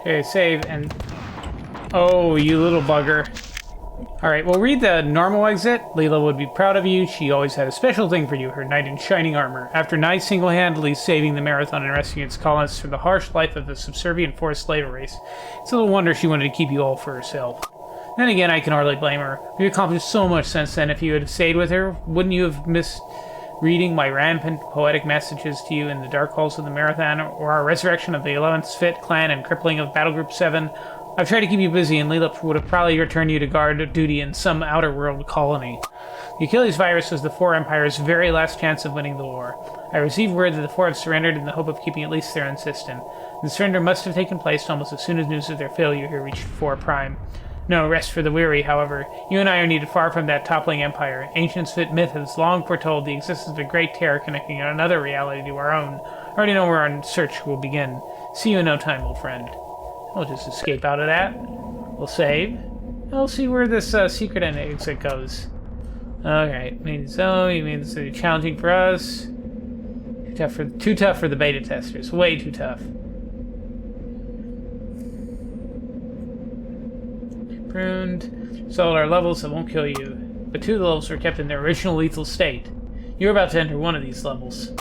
Okay, save and... Oh, you little bugger. Alright, we'll read the normal exit. Leela would be proud of you. She always had a special thing for you, her knight in shining armor. After Knight single-handedly saving the Marathon and rescuing its colonists from the harsh life of the subservient forced slave race, it's a little wonder she wanted to keep you all for herself. Then again, I can hardly blame her. We've accomplished so much since then. If you had stayed with her, wouldn't you have missed reading my rampant poetic messages to you in the dark halls of the Marathon, or our resurrection of the 11th Fit clan and crippling of Battle Group 7? I've tried to keep you busy, and Leela would have probably returned you to guard duty in some outer world colony. The Achilles virus was the Pfhor Empire's very last chance of winning the war. I received word that the Pfhor have surrendered in the hope of keeping at least their insistence. The surrender must have taken place almost as soon as news of their failure here reached Pfhor Prime. No rest for the weary, however. You and I are needed far from that toppling empire. Ancient Fit myth has long foretold the existence of a great terror connecting another reality to our own. I already know where our search will begin. See you in no time, old friend. We'll just escape out of that. We'll save. And we'll see where this secret exit goes. Alright, means means challenging for us. Too tough for the beta testers. Way too tough. Pruned. Sold our levels that won't kill you. But 2 of the levels were kept in their original lethal state. You're about to enter one of these levels.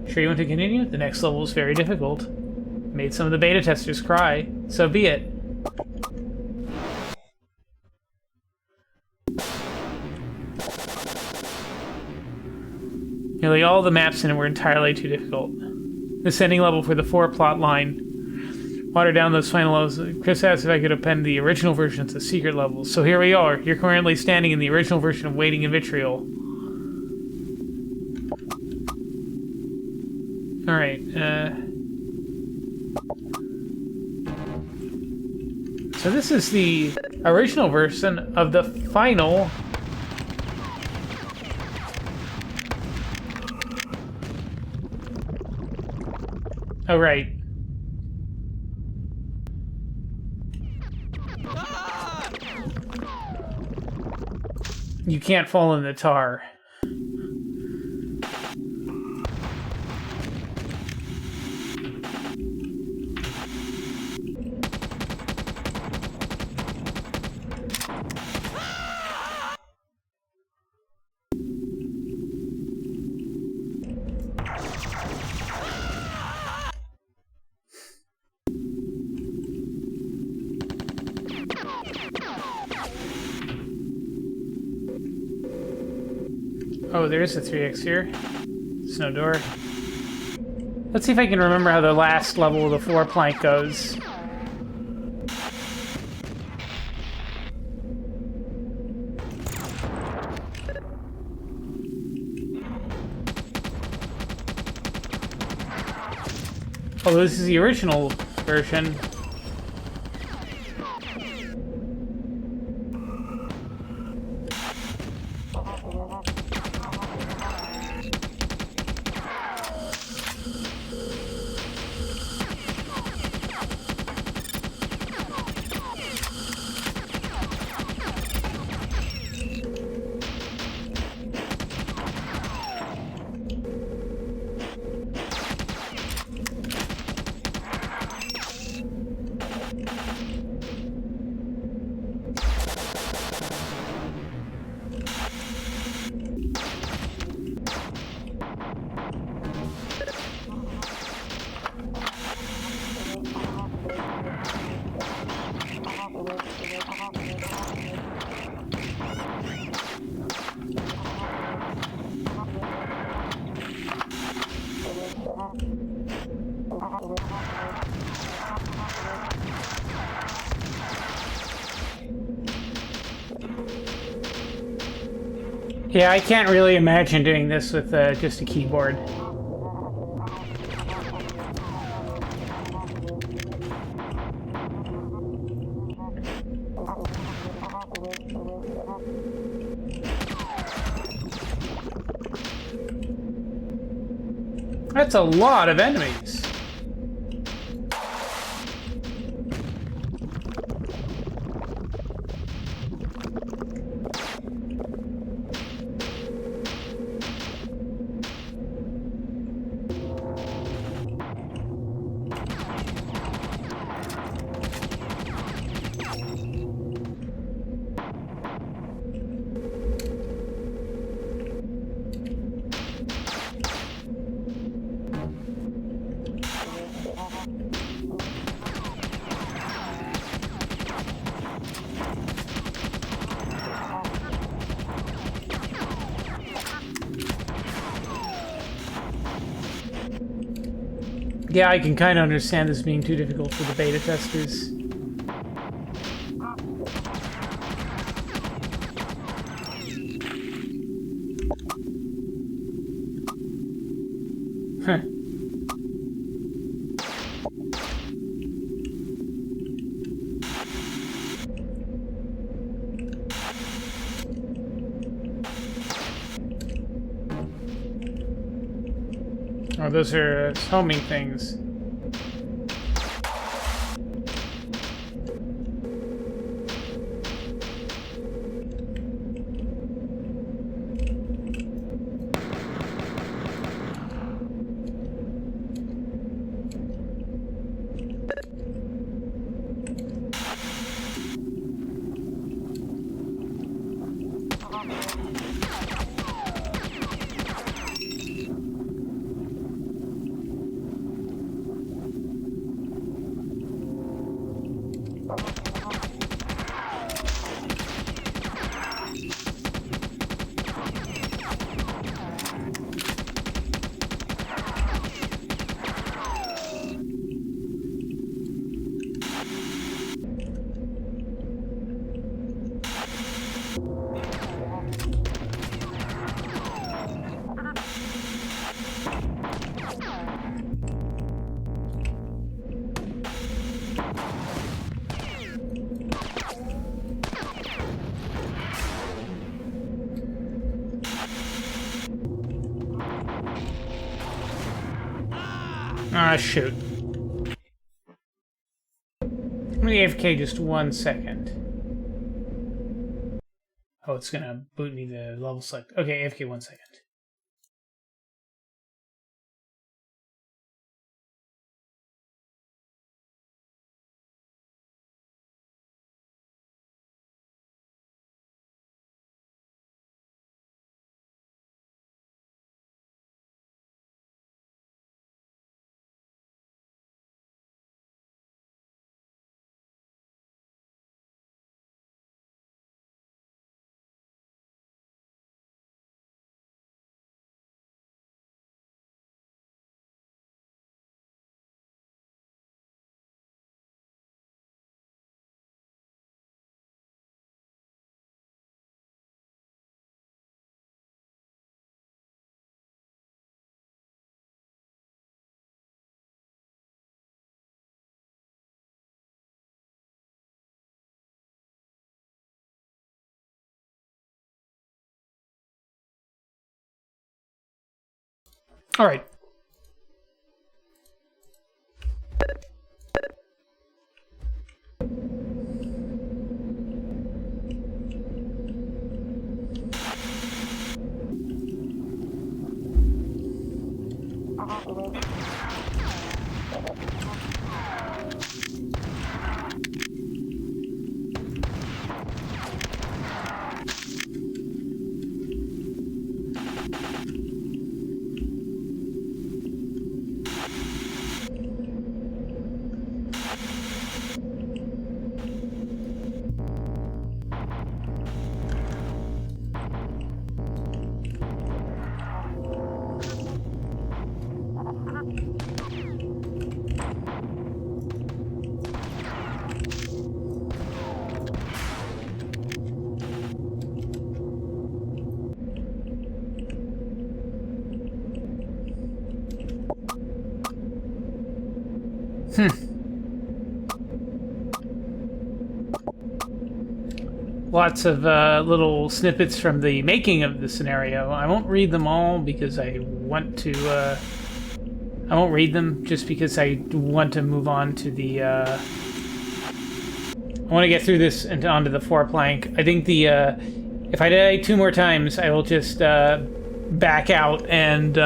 Sure you want to continue? The next level is very difficult. Made some of the beta testers cry. So be it. Nearly all the maps in it were entirely too difficult. This ending level for the 4 plot line. Water down those final levels. Chris asked if I could append the original version to the secret levels. So here we are. You're currently standing in the original version of Waiting in Vitriol. Alright, so this is the original version of the final... Oh, right. You can't fall in the tar. Oh, there's a 3x here. Snow door. Let's see if I can remember how the last level of the 4 plank goes. Oh, this is the original version. Yeah, I can't really imagine doing this with just a keyboard. That's a lot of enemies. Yeah, I can kind of understand this being too difficult for the beta testers. Huh. Oh, those are homing things. Ah, shoot. Let me AFK just 1 second. Oh, it's gonna boot me the level select. Okay, AFK 1 second. All right. Lots of little snippets from the making of the scenario. I won't read them all because I want to. I won't read them just because I want to move on to the. I want to get through this and onto the Pfhor plank. I think the. If I die 2 more times, I will just back out and.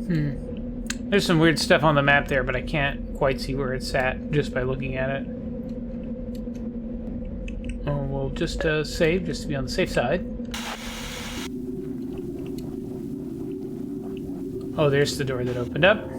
There's some weird stuff on the map there, but I can't quite see where it's at just by looking at it. Oh, we'll just save, just to be on the safe side. Oh, there's the door that opened up.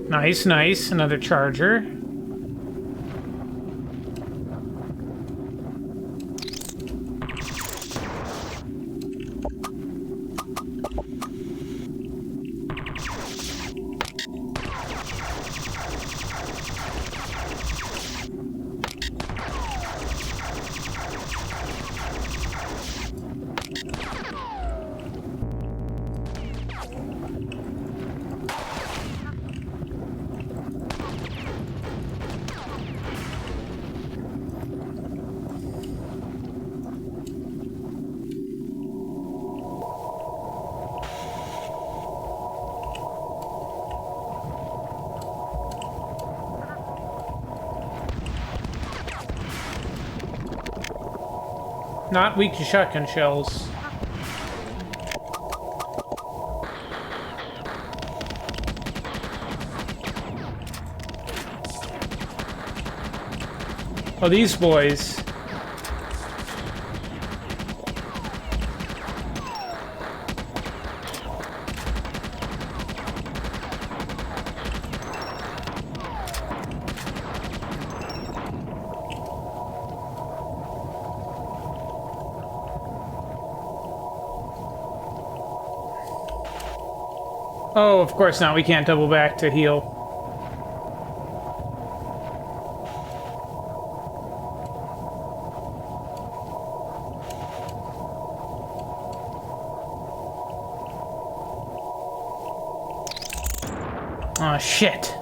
Nice, nice. Another charger. Not weak to shotgun shells. Oh, these boys. Oh, of course not. We can't double back to heal. Oh, shit.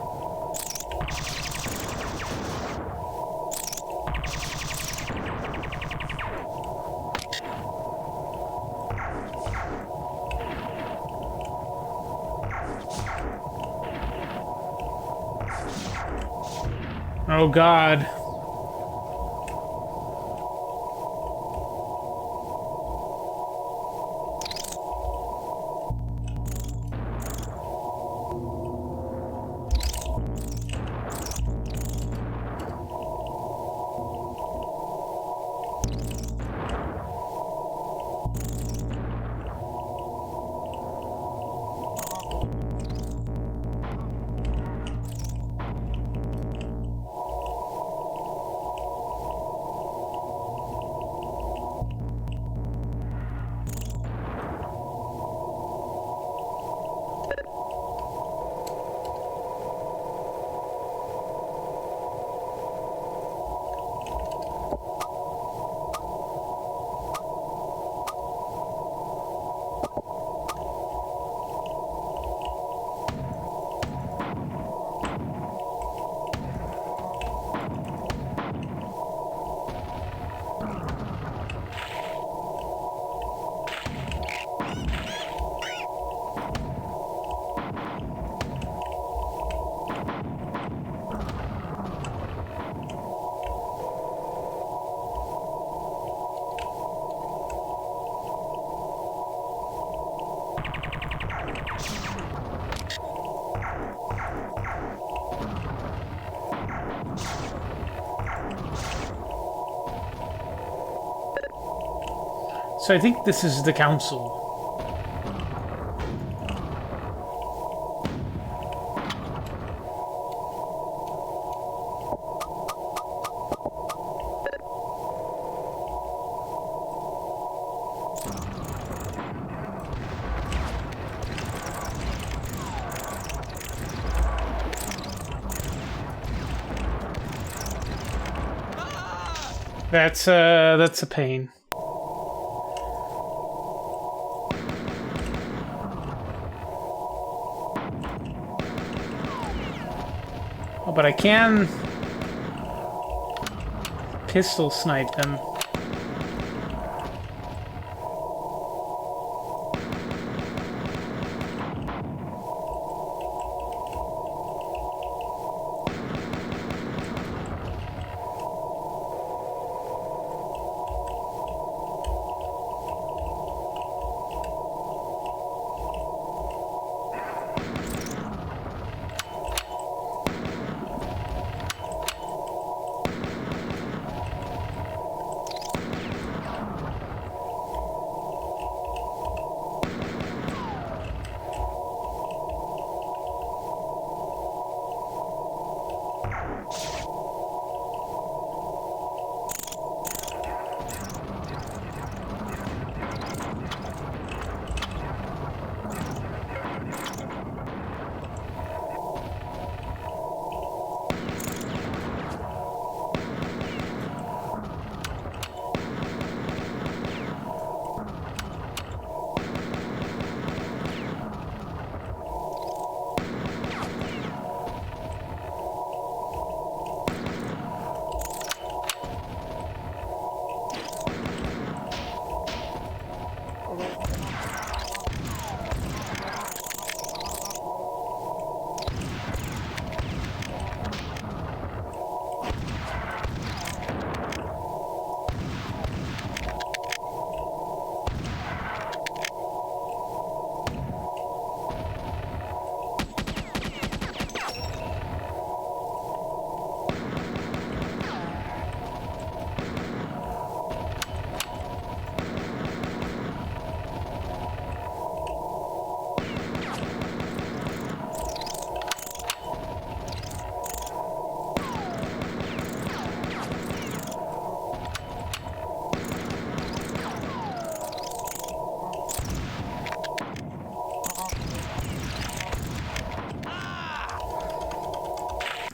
Oh, God. So I think this is the council. That's a pain. Oh, but I can pistol snipe them.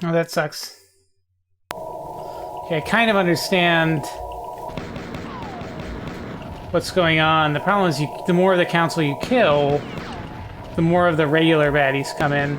Oh, that sucks. Okay, I kind of understand what's going on. The problem is the more of the council you kill, the more of the regular baddies come in.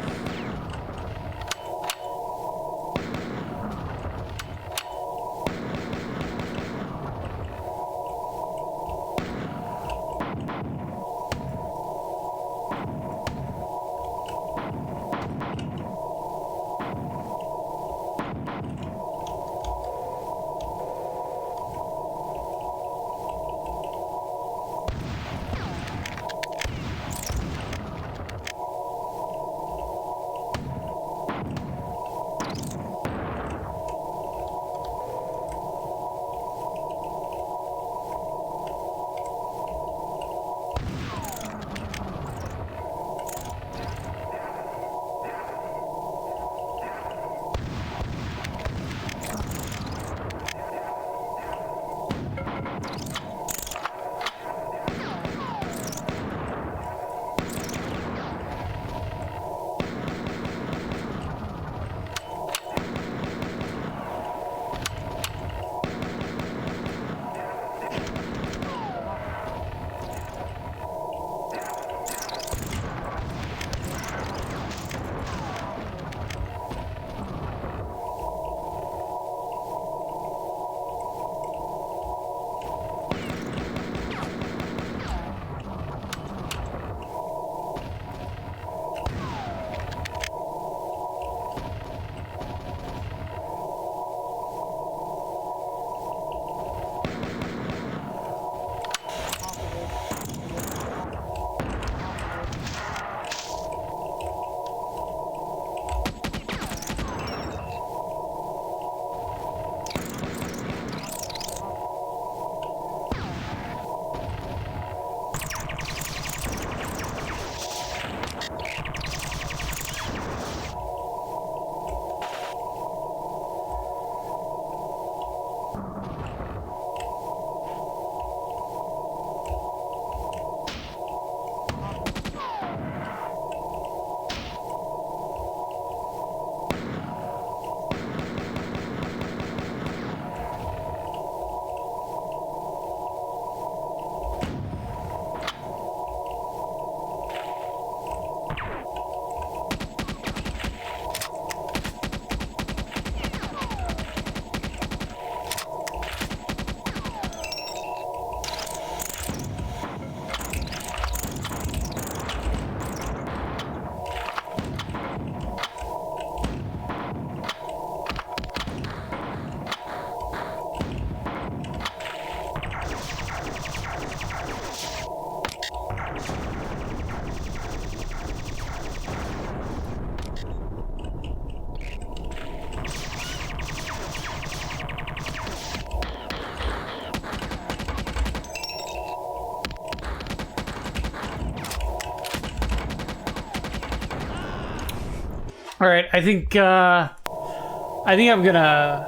All right, I think I'm gonna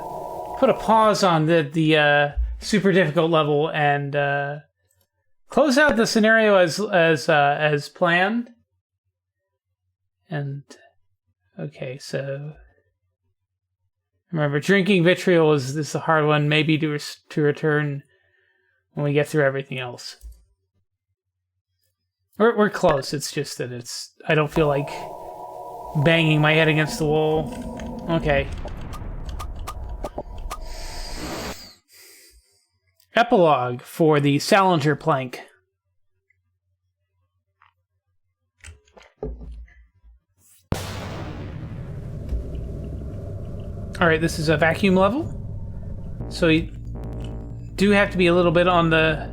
put a pause on the super difficult level and close out the scenario as planned. And okay, so remember, drinking vitriol is a hard one. Maybe to return when we get through everything else. We're close. It's just that I don't feel like banging my head against the wall. Okay. Epilogue for the Salinger plank. Alright, this is a vacuum level. So we do have to be a little bit on the...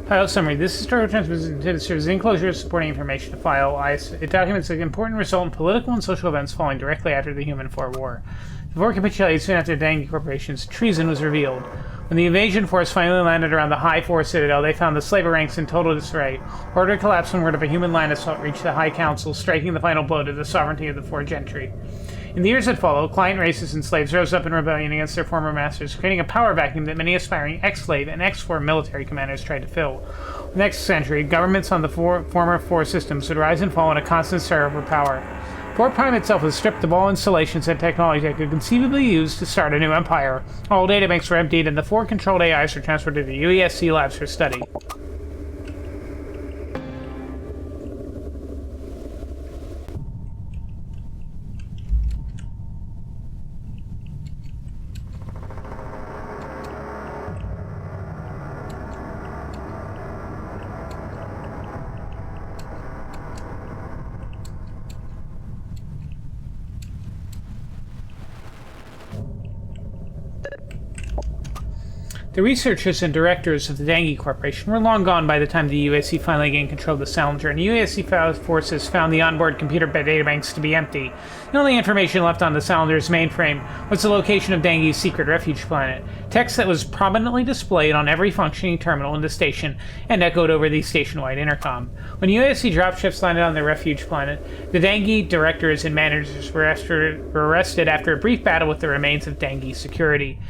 File summary. This historical transmission serves as enclosure supporting information to file. It documents an important result in political and social events following directly after the Pfhor War. The Pfhor capitulated soon after the Dangi Corporation's treason was revealed. When the invasion force finally landed around the Pfhor citadel, they found the slaver ranks in total disarray. Order collapsed when word of a human land assault reached the High Council, striking the final blow to the sovereignty of the Pfhor gentry. In the years that followed, client races and slaves rose up in rebellion against their former masters, creating a power vacuum that many aspiring ex-slave and ex-Pfhor military commanders tried to fill. The next century, governments on the former Pfhor systems would rise and fall in a constant struggle for power. Pfhor Prime itself was stripped of all installations and technology that could conceivably use to start a new empire. All databanks were emptied, and the Pfhor-controlled AIs were transferred to the UESC labs for study. The researchers and directors of the Dangi Corporation were long gone by the time the UAC finally gained control of the Salinger, and UAC forces found the onboard computer databanks to be empty. The only information left on the Salinger's mainframe was the location of Dangi's secret refuge planet, text that was prominently displayed on every functioning terminal in the station and echoed over the station-wide intercom. When UAC dropships landed on the refuge planet, the Dangi directors and managers were arrested after a brief battle with the remains of Dangi security.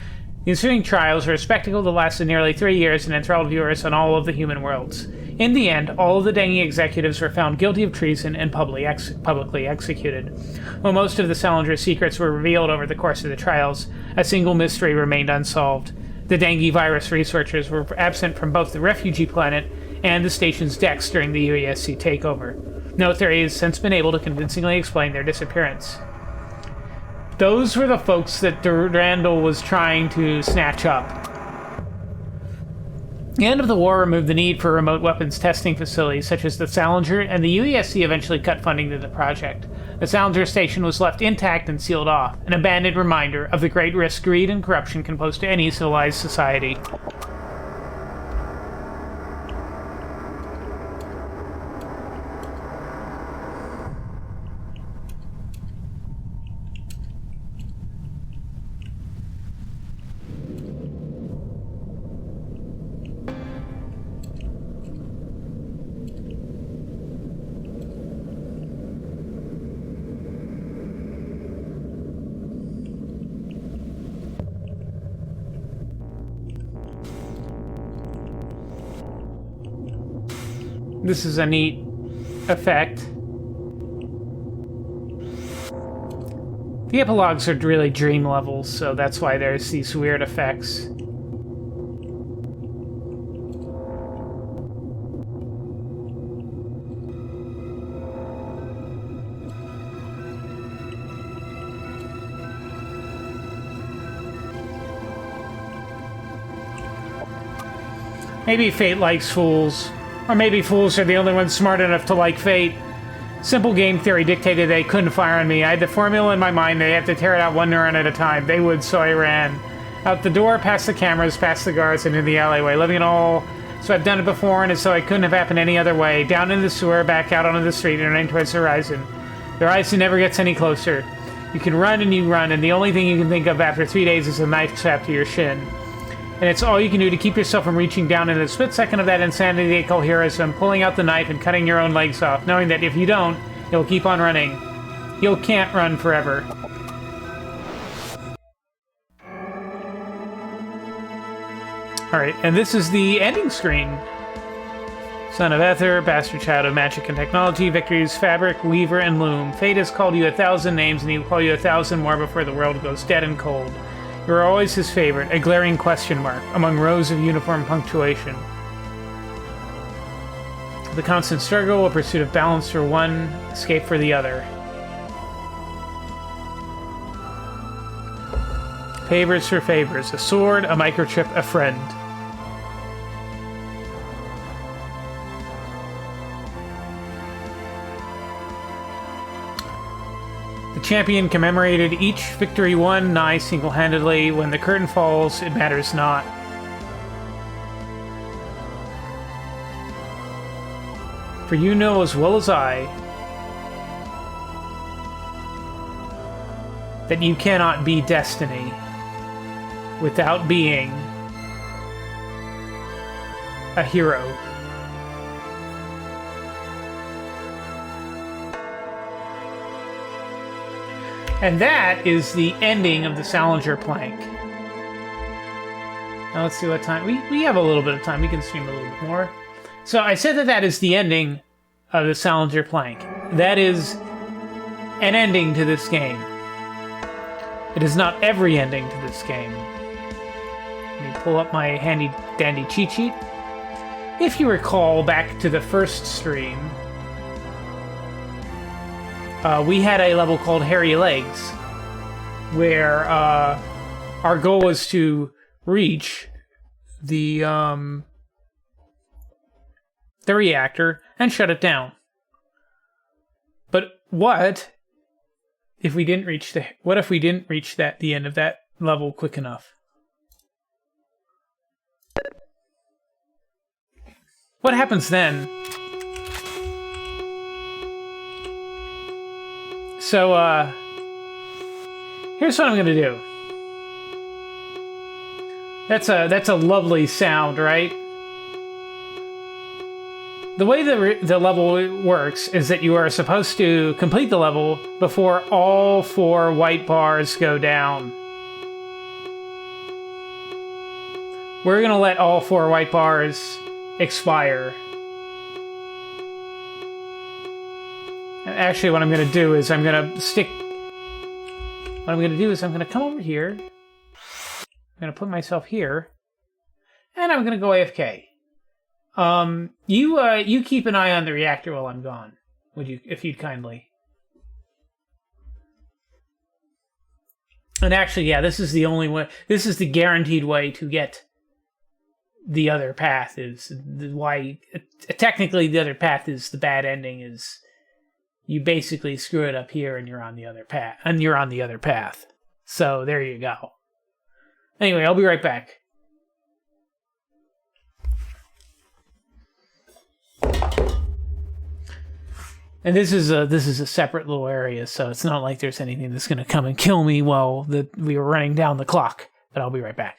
The ensuing trials were a spectacle that lasted nearly 3 years and enthralled viewers on all of the human worlds. In the end, all of the Dangi executives were found guilty of treason and publicly executed. While most of the Salinger's secrets were revealed over the course of the trials, a single mystery remained unsolved. The Dangi virus researchers were absent from both the refugee planet and the station's decks during the UESC takeover. No theory has since been able to convincingly explain their disappearance. Those were the folks that Randall was trying to snatch up. The end of the war removed the need for remote weapons testing facilities such as the Salinger, and the UESC eventually cut funding to the project. The Salinger station was left intact and sealed off, an abandoned reminder of the great risk greed and corruption can pose to any civilized society. This is a neat effect. The epilogues are really dream levels, so that's why there's these weird effects. Maybe fate likes fools. Or maybe fools are the only ones smart enough to like fate. Simple game theory dictated they couldn't fire on me. I had the formula in my mind. They had to tear it out one neuron at a time. They would, so I ran. Out the door, past the cameras, past the guards, and in the alleyway. Living it all. So I've done it before, and so it couldn't have happened any other way. Down into the sewer, back out onto the street, and running towards the horizon. The horizon never gets any closer. You can run and you run, and the only thing you can think of after 3 days is a knife strapped to your shin. And it's all you can do to keep yourself from reaching down in a split second of that insanity they call heroism, pulling out the knife and cutting your own legs off, knowing that if you don't, you'll keep on running. You can't run forever. Alright, and this is the ending screen. Son of Pfhor, bastard child of magic and technology, victories, fabric, weaver, and loom. Fate has called you 1,000 names, and he will call you 1,000 more before the world goes dead and cold. You are always his favorite, a glaring question mark, among rows of uniform punctuation. The constant struggle, a pursuit of balance for one, escape for the other. Favors for favors, a sword, a microchip, a friend. The champion commemorated each victory won nigh single-handedly. When the curtain falls, it matters not. For you know as well as I that you cannot be destiny without being a hero. And that is the ending of the Salinger plank. Now let's see what time... We have a little bit of time. We can stream a little bit more. So I said that that is the ending of the Salinger plank. That is an ending to this game. It is not every ending to this game. Let me pull up my handy-dandy cheat sheet. If you recall back to the first stream, we had a level called Hairy Legs, where our goal was to reach the reactor and shut it down. But what if we didn't reach the end of that level quick enough? What happens then? So, here's what I'm gonna do. That's a lovely sound, right? The way the level works is that you are supposed to complete the level before all 4 white bars go down. We're gonna let all 4 white bars expire. Actually, what I'm going to do is I'm going to come over here. I'm going to put myself here. And I'm going to go AFK. You keep an eye on the reactor while I'm gone. Would you, if you'd kindly. And actually, yeah, this is the only way. This is the guaranteed way to get the other path. Is why technically the other path is the bad ending. Is you basically screw it up here and you're on the other path. So there you go. Anyway, I'll be right back. And this is a separate little area, so it's not like there's anything that's going to come and kill me while we were running down the clock. But I'll be right back.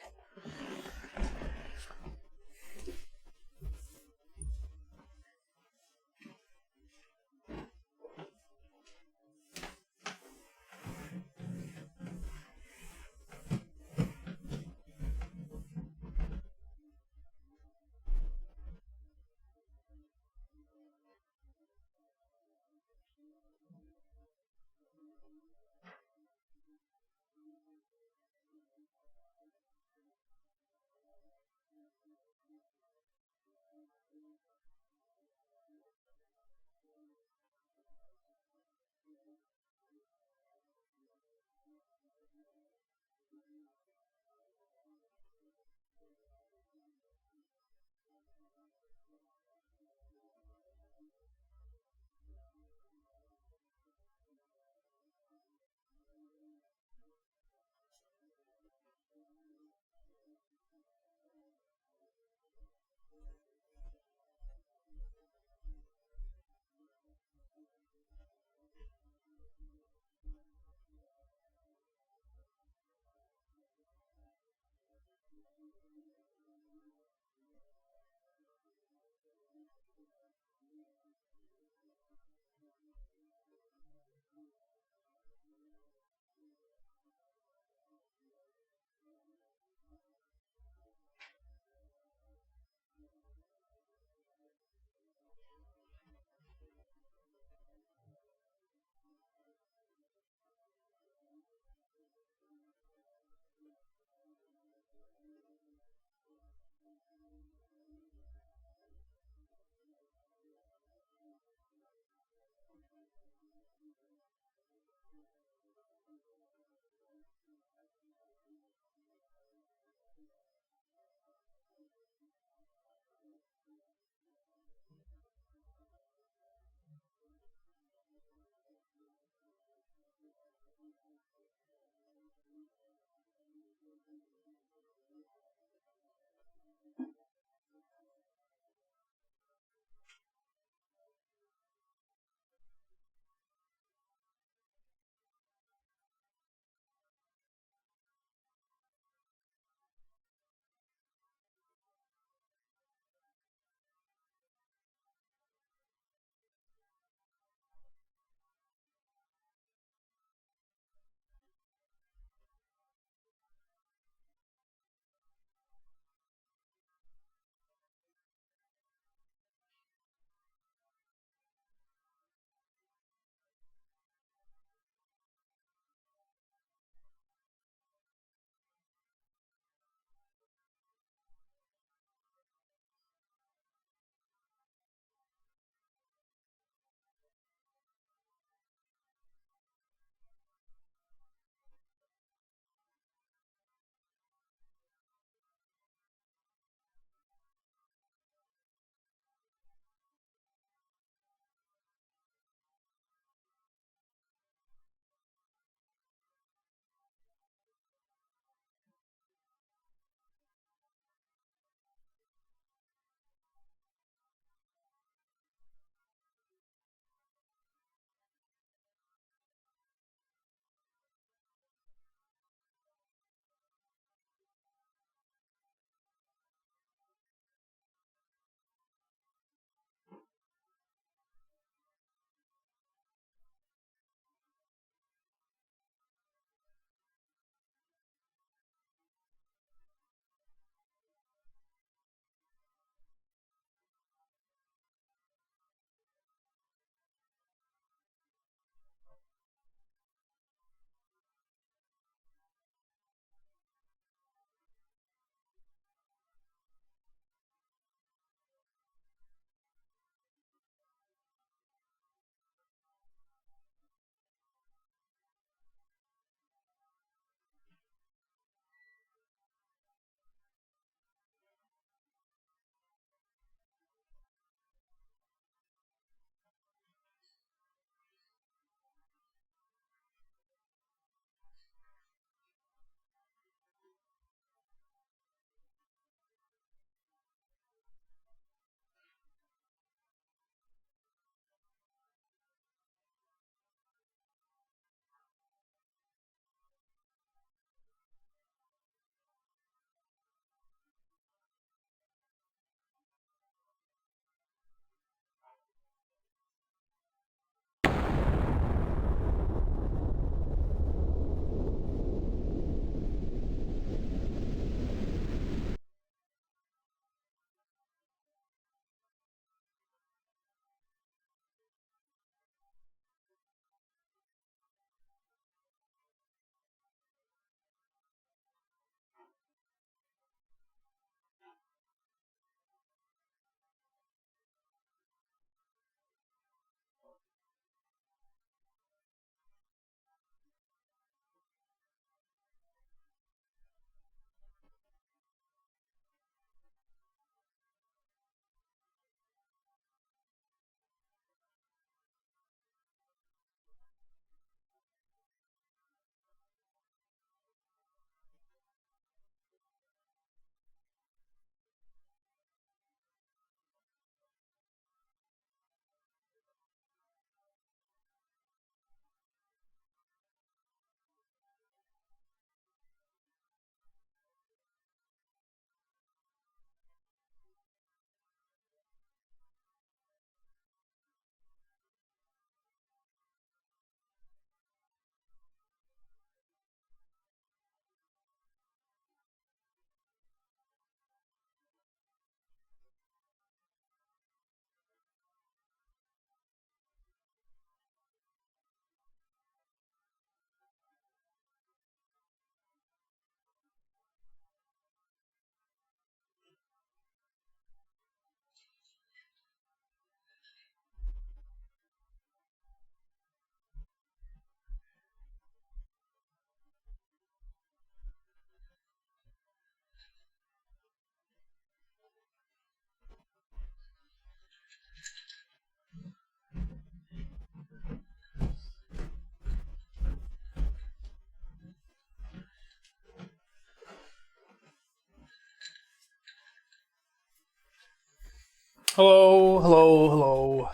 Hello, hello, hello.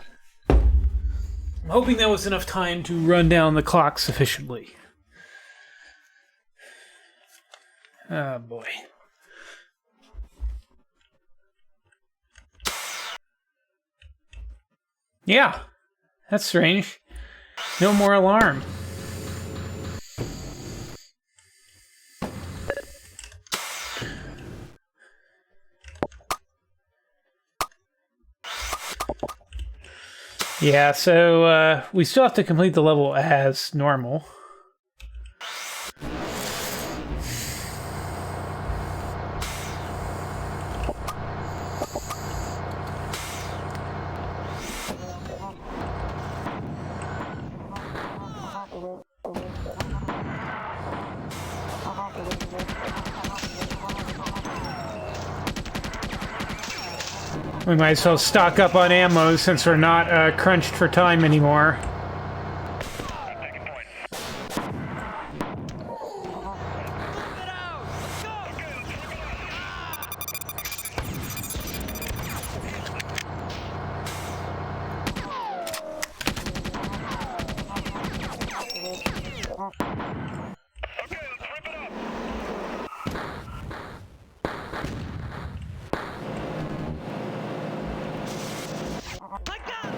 I'm hoping that was enough time to run down the clock sufficiently. Oh boy. Yeah, that's strange. No more alarm. Yeah, so we still have to complete the level as normal. We might as well stock up on ammo since we're not crunched for time anymore. I'm taking point. Move it out! Let's go! Okay, let's rip it up. I got it! I got him.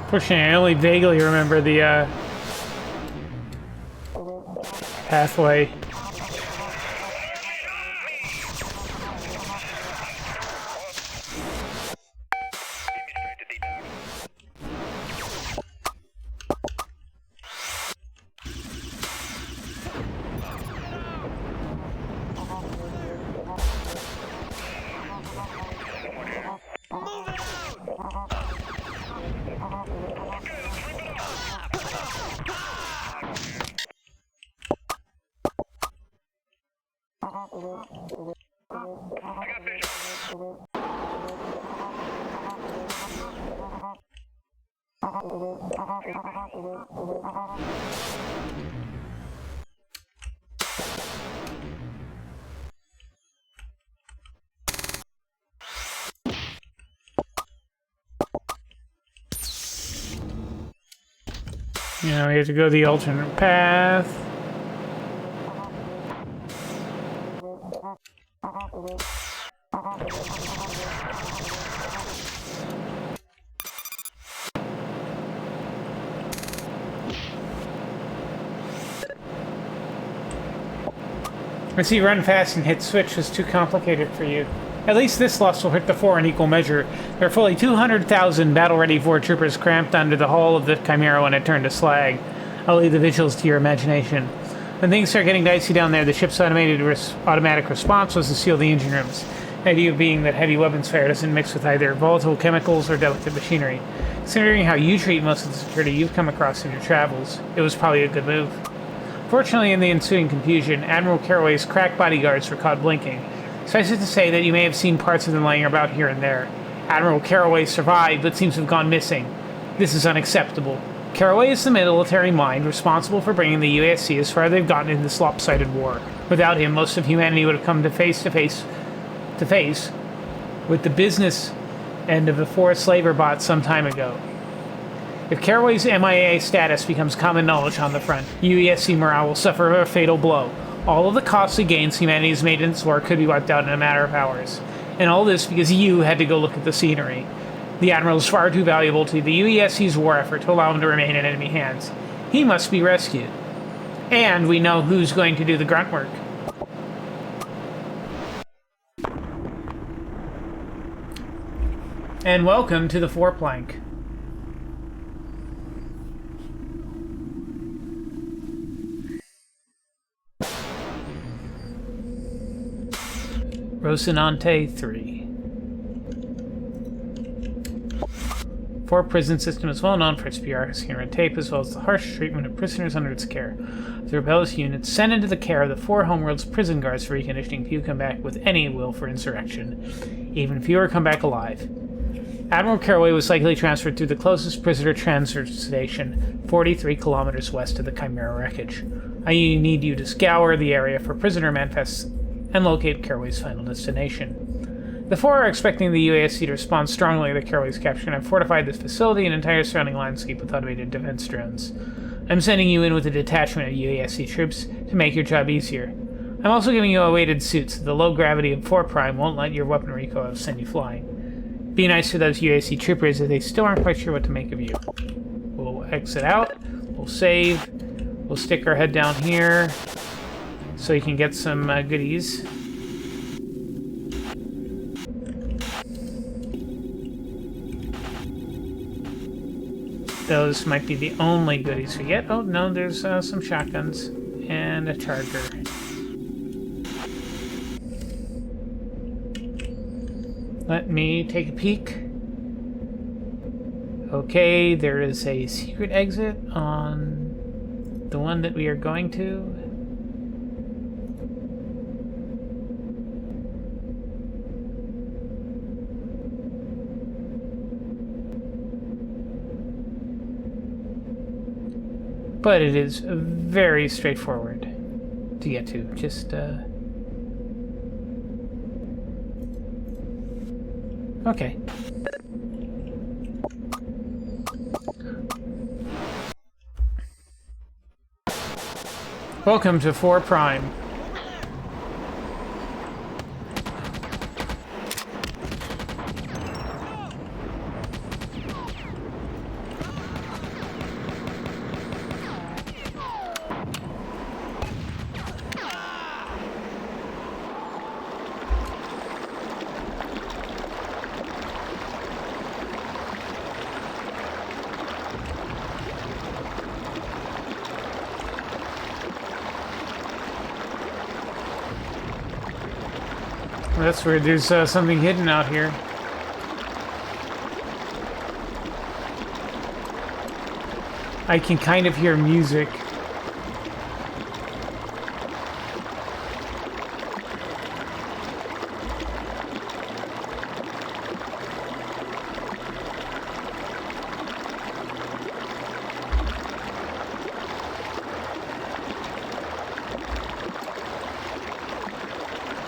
Fortunately, I only vaguely remember the pathway. Get me straight to D-Dog. Move it out! I got vision. You know, we have to go the alternate path. I see run fast and hit switch was too complicated for you. At least this loss will hit the Pfhor in equal measure. There are fully 200,000 battle-ready Pfhor troopers cramped under the hull of the Chimera when it turned to slag. I'll leave the visuals to your imagination. When things start getting dicey down there, the ship's automatic response was to seal the engine rooms. The idea being that heavy weapons fire doesn't mix with either volatile chemicals or delicate machinery. Considering how you treat most of the security you've come across in your travels, it was probably a good move. Fortunately, in the ensuing confusion, Admiral Caraway's crack bodyguards were caught blinking. Suffice it to say that you may have seen parts of them lying about here and there. Admiral Caraway survived, but seems to have gone missing. This is unacceptable. Caraway is the military mind responsible for bringing the USC as far as they've gotten in this lopsided war. Without him, most of humanity would have come to face with the business end of the forced labor bot some time ago. If Caraway's MIA status becomes common knowledge on the front, UESC morale will suffer a fatal blow. All of the costly gains humanity has made in this war could be wiped out in a matter of hours. And all this because you had to go look at the scenery. The Admiral is far too valuable to the UESC's war effort to allow him to remain in enemy hands. He must be rescued. And we know who's going to do the grunt work. And welcome to the Pfhor plank. Rocinante 3. Pfhor prison system is well known for its bureaucracy and red tape, as well as the harsh treatment of prisoners under its care. The rebellious units sent into the care of the Pfhor homeworld's prison guards for reconditioning few come back with any will for insurrection. Even fewer come back alive. Admiral Caraway was likely transferred through the closest prisoner transfer station, 43 kilometers west of the Chimera wreckage. I need you to scour the area for prisoner manifests and locate Caraway's final destination. The Pfhor are expecting the UASC to respond strongly to Caraway's capture and have fortified this facility and entire surrounding landscape with automated defense drones. I'm sending you in with a detachment of UASC troops to make your job easier. I'm also giving you a weighted suit so the low gravity of Pfhor Prime won't let your weapon recoil send you flying. Be nice to those UASC troopers as they still aren't quite sure what to make of you. We'll exit out, we'll save, we'll stick our head down here so you can get some goodies. Those might be the only goodies we get. Oh no, there's some shotguns and a charger. Let me take a peek. Okay, there is a secret exit on the one that we are going to. But it is very straightforward to get to. Just, okay. Welcome to Pfhor Prime. That's weird. There's something hidden out here. I can kind of hear music.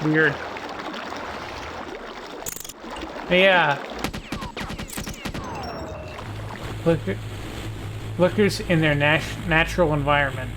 Weird. Yeah. Lookers in their natural environment.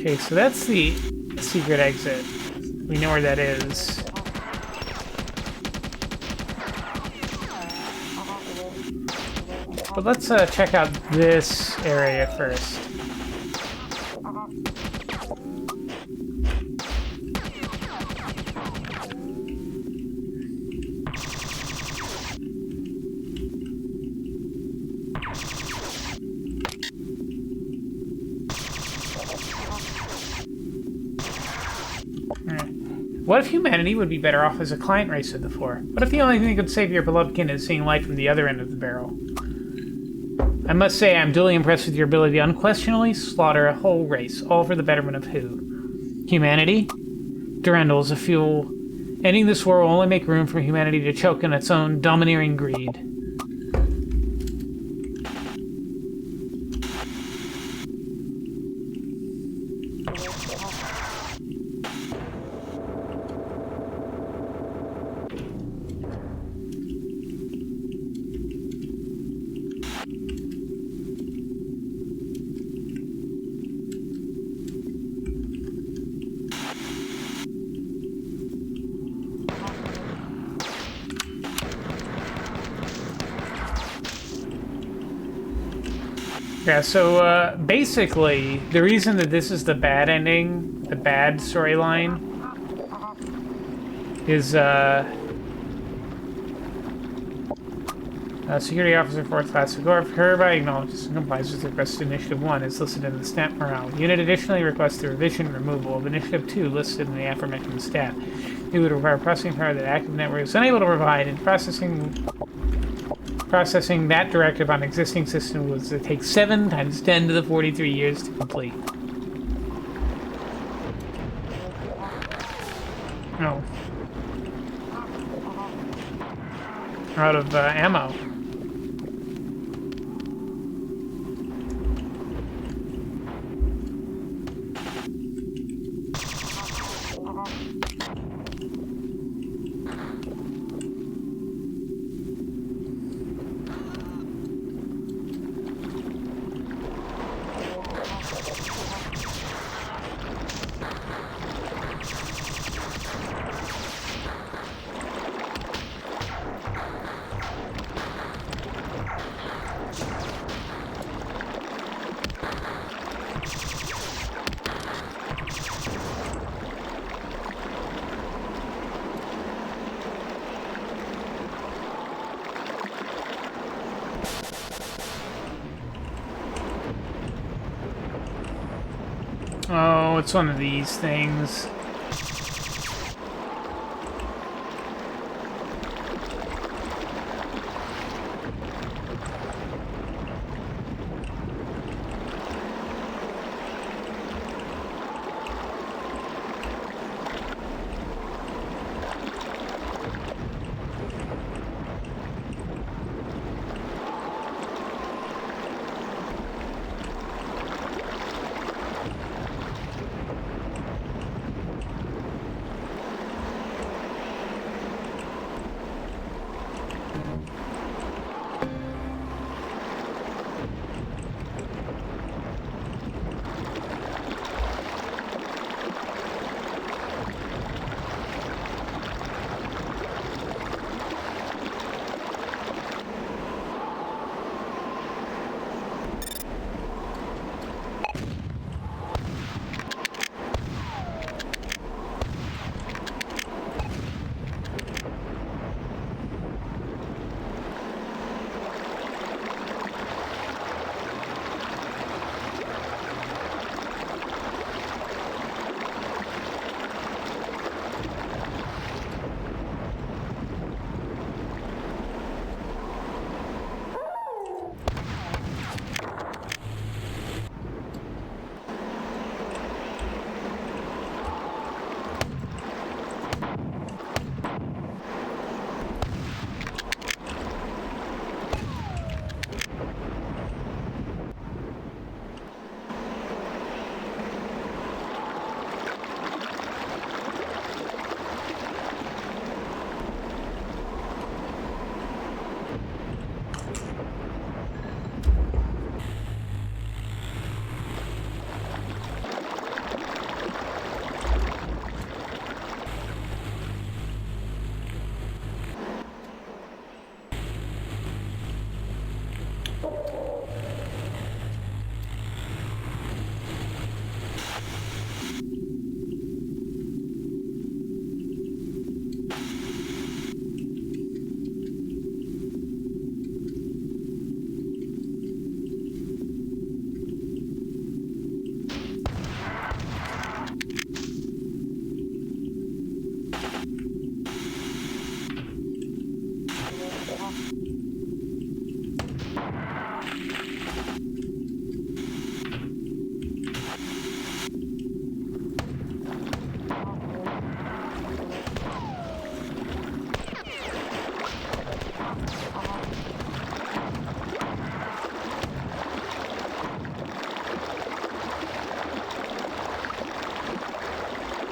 Okay, so that's the secret exit. We know where that is. But let's check out this area first. What if humanity would be better off as a client race of the Pfhor? What if the only thing that could save your beloved kin is seeing light from the other end of the barrel? I must say I'm duly impressed with your ability to unquestionably slaughter a whole race, all for the betterment of who? Humanity? Durandal's a fuel. Ending this war will only make room for humanity to choke in its own domineering greed. Yeah, so basically, the reason that this is the bad ending, the bad storyline, is Security Officer 4th Class Pfhor hereby acknowledges and complies with request Initiative 1 is listed in the stat morale. Unit additionally requests the revision and removal of Initiative 2 listed in the aforementioned stat. It would require processing power that active network is unable to provide, and processing that directive on existing system was to take 7 times 10 to the 43 years to complete. No. Out of ammo. Oh, it's one of these things.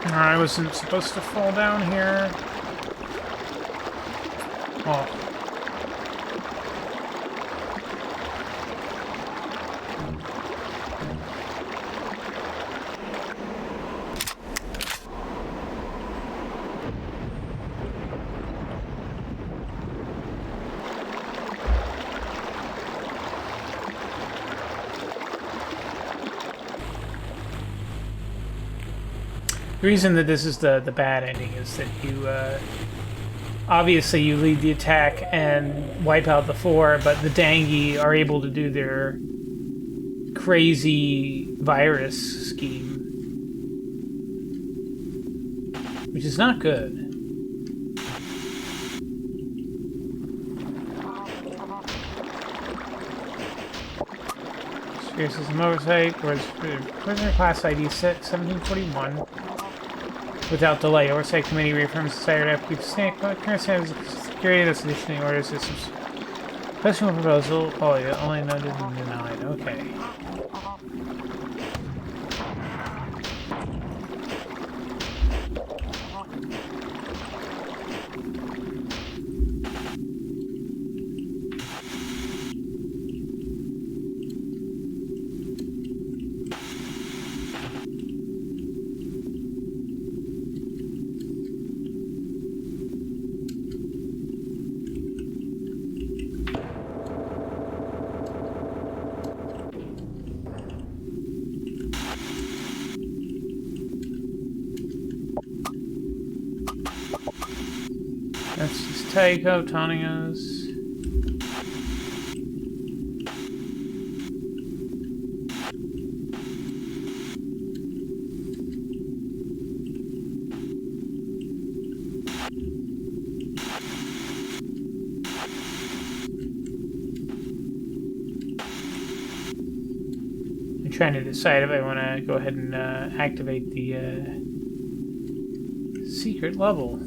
I wasn't supposed to fall down here. Oh. The reason that this is the bad ending is that you, obviously you lead the attack and wipe out the Pfhor, but the Dangi are able to do their crazy virus scheme, which is not good. Here's some oversight, where's prisoner class ID 1741. Without delay, Oversight Committee reaffirms the desire to upkeep snake, but current standards of security that's additionally orders systems. Question proposal, oh yeah, only noted and denied, okay. That's just Tycho taunting us. I'm trying to decide if I want to go ahead and activate the secret level.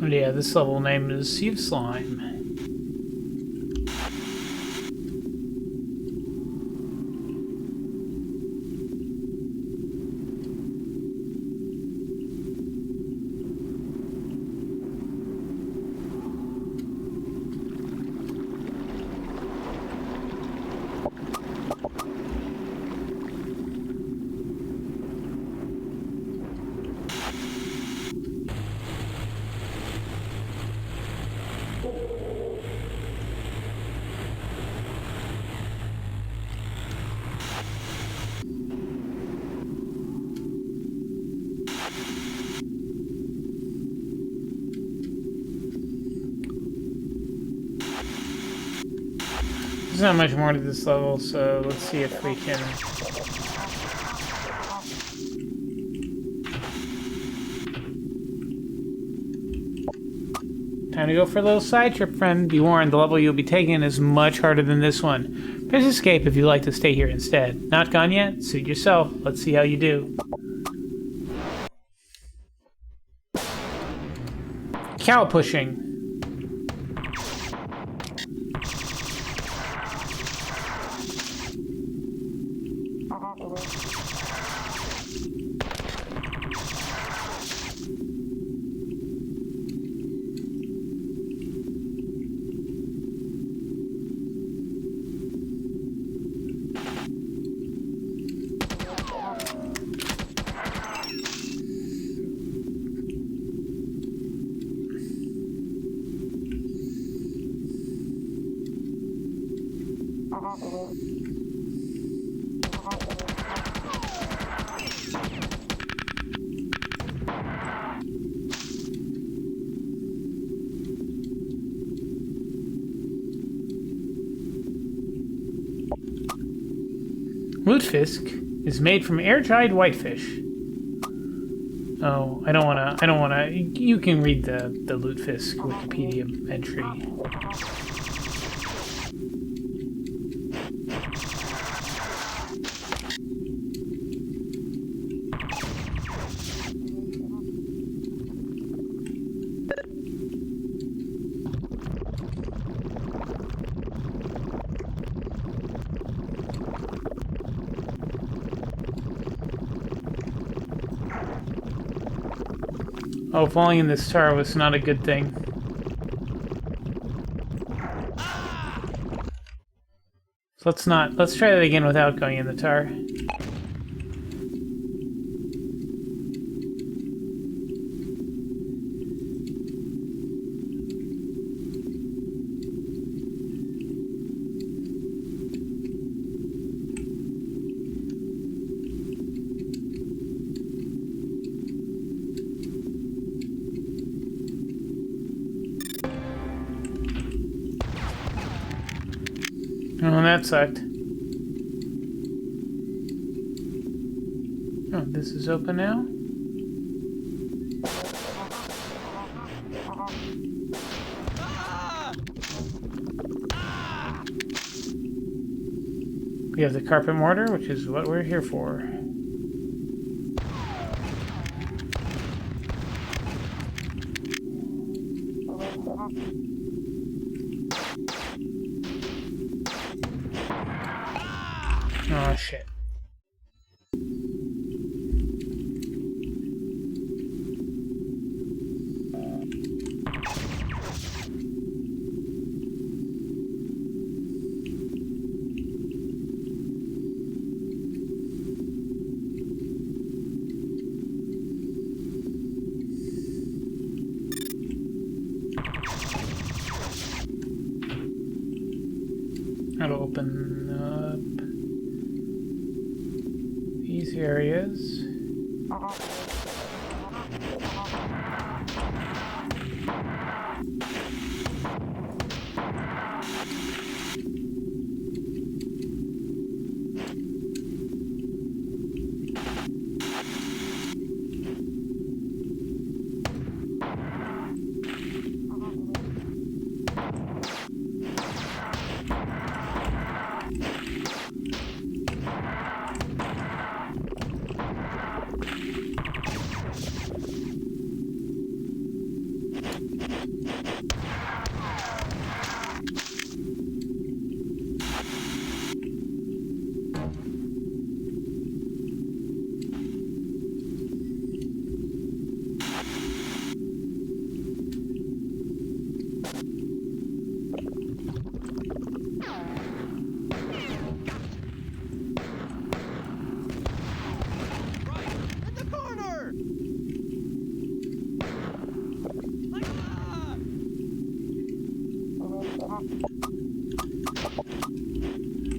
Yeah, this level name is Sea of Slime. There's not much more to this level, so let's see if we can... Time to go for a little side trip, friend. Be warned, the level you'll be taking is much harder than this one. Press escape if you'd like to stay here instead. Not gone yet? Suit yourself. Let's see how you do. Cow pushing. Lutefisk is made from air-dried whitefish. Oh, I don't wanna. You can read the Lutefisk Wikipedia entry. Oh, falling in this tower was not a good thing. So let's try that again without going in the tower. Oh, that sucked. Oh, this is open now? We have the carpet mortar, which is what we're here for. Oh, shit. How to open up these areas.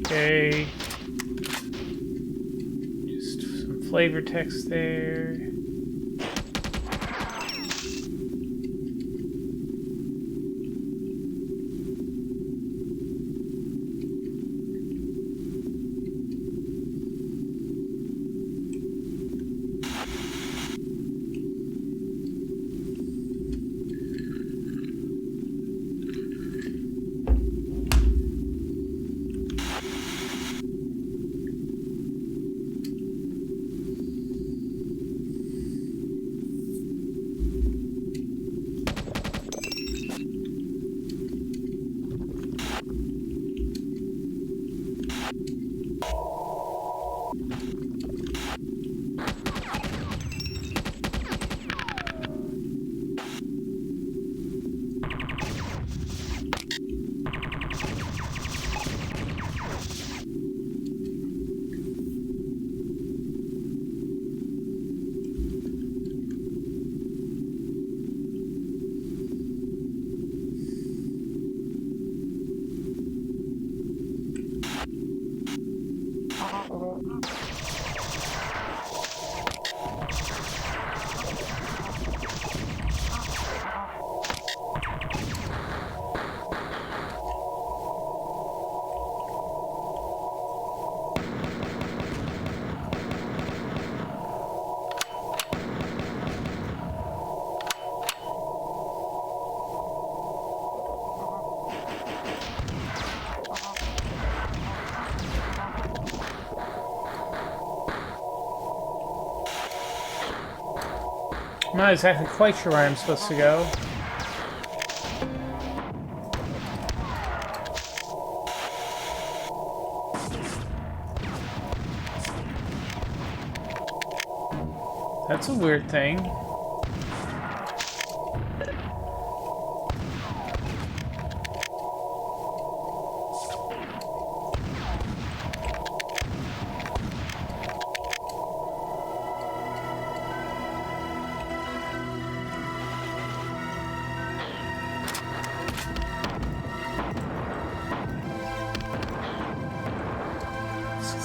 Okay. Just some flavor text there. I'm not exactly quite sure where I'm supposed to go. That's a weird thing.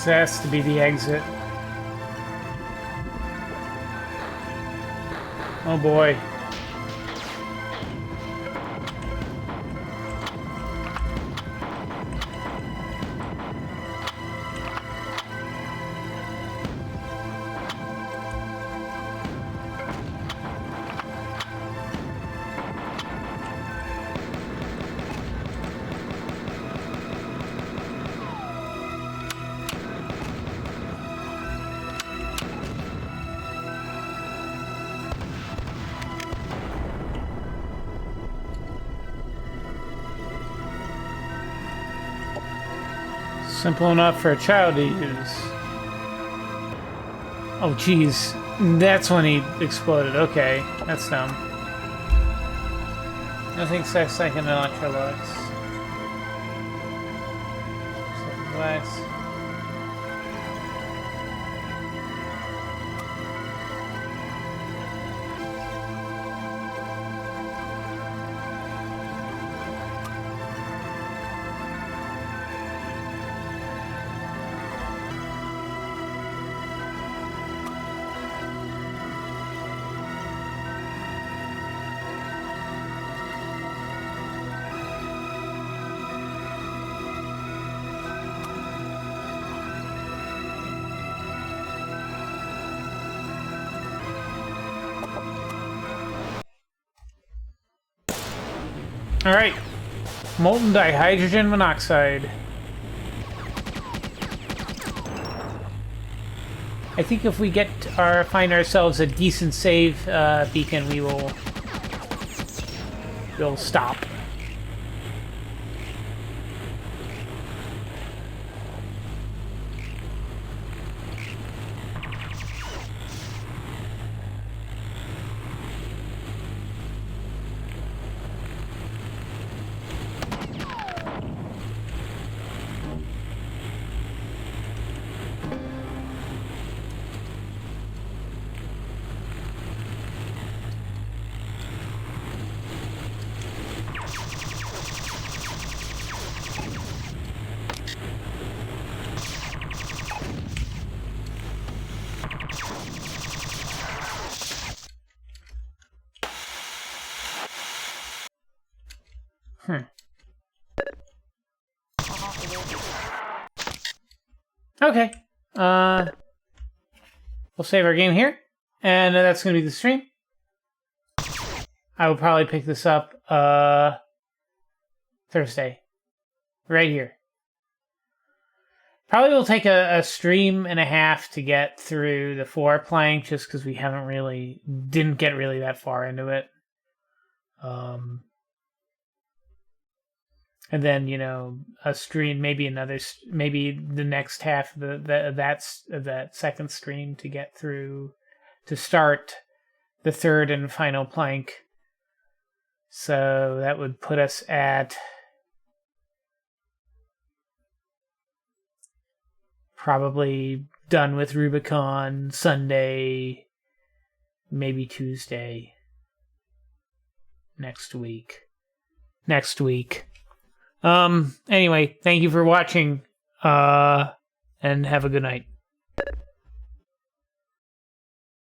This has to be the exit. Oh boy. Simple enough for a child to use. Oh, jeez. That's when he exploded. Okay, that's dumb. Nothing says like an Electrolux. Glass. Alright. Molten dihydrogen monoxide. I think if we find ourselves a decent save beacon, we'll stop. Okay. We'll save our game here, and that's going to be the stream. I will probably pick this up Thursday. Right here. Probably will take a stream and a half to get through the Pfhor plank, just because we didn't get really that far into it. And then, a stream, maybe the next half of that second stream to get through, to start the third and final plank. So that would put us at probably done with Rubicon Sunday, maybe Tuesday next week. Anyway, thank you for watching, and have a good night.